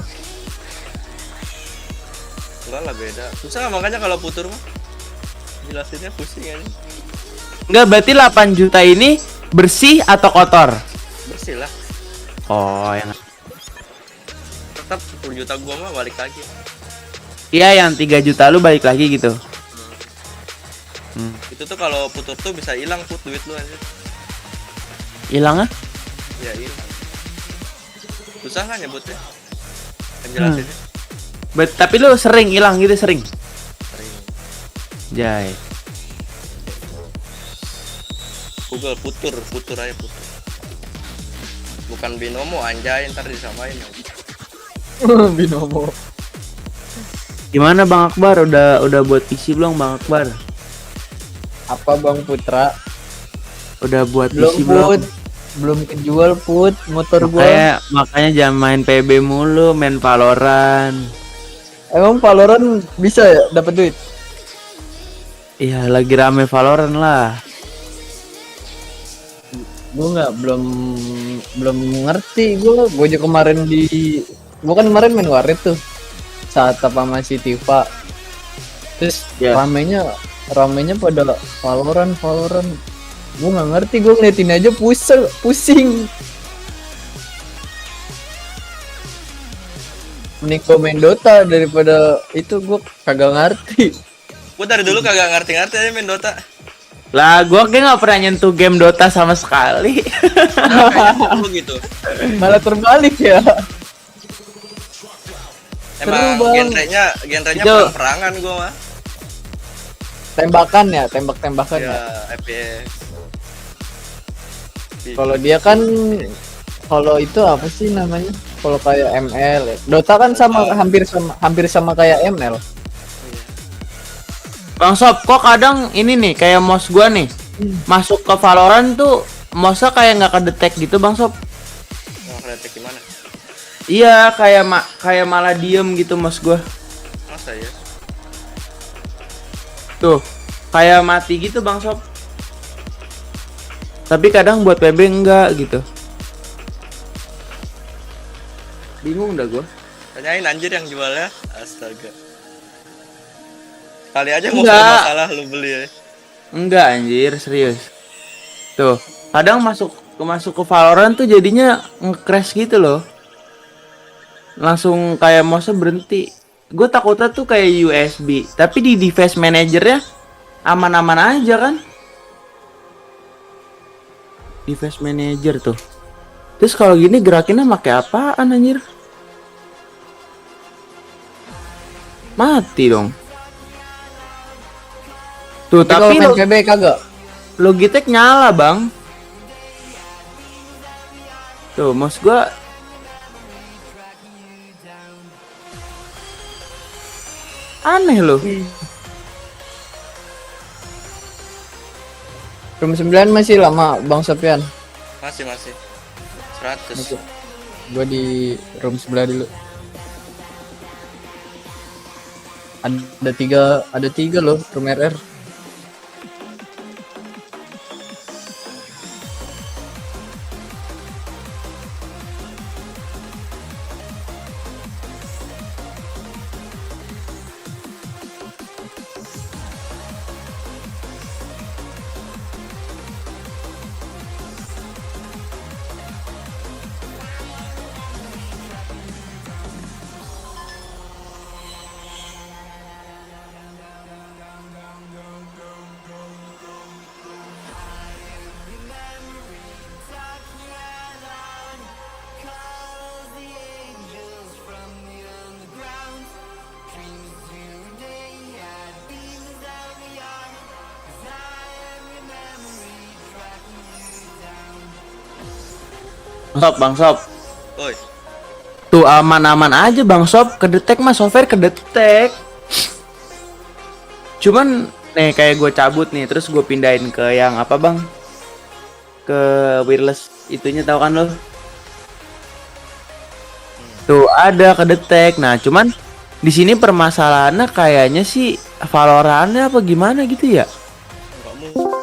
Enggak lah, beda. Susah makanya kalau futur mah. Jelasinnya pusing aja. Enggak, berarti 8 juta ini bersih atau kotor? Bersih lah. Oh, yang Tetap 10 juta gua mah balik lagi. iya, yang 3 juta lu balik lagi gitu. Itu tuh kalau futur tuh bisa hilang duit lu aja. Hilang ah? Ya hilang. Susah lah nyebutnya. Penjelasinnya. Tapi lu sering hilang gitu, sering. Sering. Jai. Google futur aja futur. Bukan binomo anjay, ntar disamain. Binomo. Gimana Bang Akbar? Udah buat PC belum Bang Akbar? Apa Bang Putra? Udah buat Belum PC belum? Put. Belum kejual Put motor gua. Makanya jangan main PB mulu, main Valorant. Emang Valorant bisa ya dapat duit? Iya, lagi rame Valorant lah. Gue belum ngerti. Gue aja kemarin gue kan kemarin main warnet tuh saat apa masih Tifa. Terus ramenya pada Valorant. Gue nggak ngerti, gue ngeliatin aja pusing. Mending gue main Dota daripada itu, gue kagak ngerti. Gue dari dulu kagak ngerti aja main Dota. Lah, gue kayak nggak pernah nyentuh game Dota sama sekali. Lu gitu. Malah terbalik ya. Emang Seru, Bang. genrenya Itu- perang-perangan gue mah. Tembakan ya, tembak-tembakan ya. Ya, FPS. Kalau dia kan, kalau itu apa sih namanya? Kalau kayak ML, ya. Dota kan hampir sama kayak ML. Bang Sob, kok kadang ini nih kayak mouse gua nih masuk ke Valorant tuh mouse-nya kayak nggak kedetek gitu Bang Sob. Mau kreatif gimana? Iya, kayak malah diem gitu mouse gua. Masa ya? Tuh, kayak mati gitu Bang Sob. Tapi kadang buat PB enggak gitu. Bingung dah gua. Tanyain anjir yang jualnya. Astaga. Kali aja mau Enggak. masalah lu beli ya. Enggak anjir, serius. Tuh, kadang masuk ke Valorant tuh jadinya nge-crash gitu loh. Langsung kayak mouse-nya berhenti. Gue takutnya tuh kayak USB, tapi di device manajernya aman-aman aja kan? Device manager tuh. Terus kalau gini gerakinnya pakai apaan anjir? Mati dong. Tuh, Tapi tapi kalau main PB kagak. Logitech nyala bang. Tuh mouse gua aneh loh. Room 9 masih lama Bang Sofian. Masih 100. Gua di room sebelah dulu. Ada tiga loh room RR. Bang Sob. Oi. Tuh aman-aman aja Bang Sob, kedetek mah software kedetek. Cuman nih kayak gue cabut nih, terus gue pindahin ke yang apa Bang? Ke wireless itunya tahu kan lo? Tuh ada kedetek. Nah, cuman di sini permasalahannya kayaknya sih Valorantnya apa gimana gitu ya? Enggak mungkin.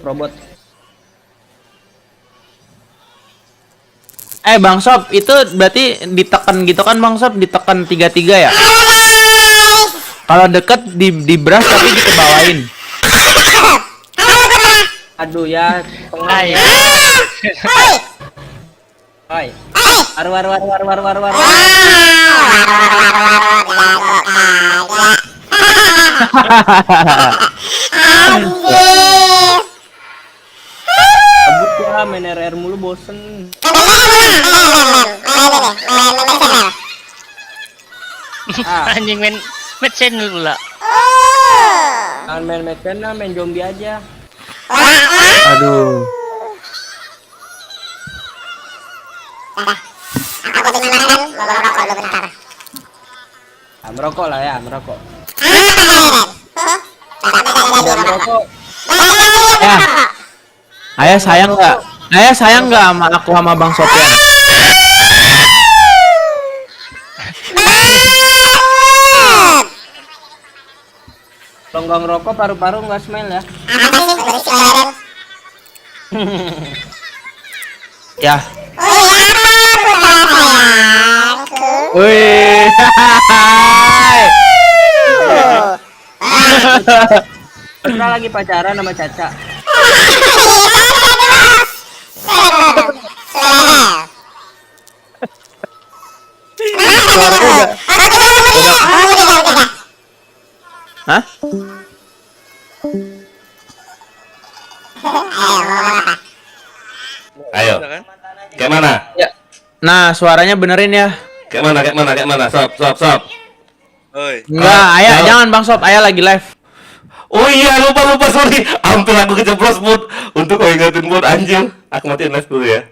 robot. Bang Sob, itu berarti ditekan gitu kan Bang Sob, ditekan 3-3 ya? Kalau deket di brush tapi dikebawain. Aduh ya, tengah ya. Hai. War. Abut ya, main RR mulu bosen. Anjing main channel pula. Jangan main mekana, main zombie aja. Aduh. Aku tinggal makan, mau merokok dulu bentar. Merokok lah ya, merokok. Merokok. Ya. Ayah sayang nggak? Ayah sayang nggak sama aku sama Bang Sofian? Kalau nggak ngerokok paru-paru nggak smell ya. Ya. Wih. Kita lagi pacaran sama Caca. Hah? Ayo. Udah kan? Kayak mana? Ya. Nah, suaranya benerin ya. Kayak mana? Sob. Oi. Enggak, Ayah Halo. jangan Bang Sob, Ayah lagi live. Oh iya, lupa, sorry. Hampir aku keceplos mood untuk ingetin mood anjing. Aku matiin live dulu ya.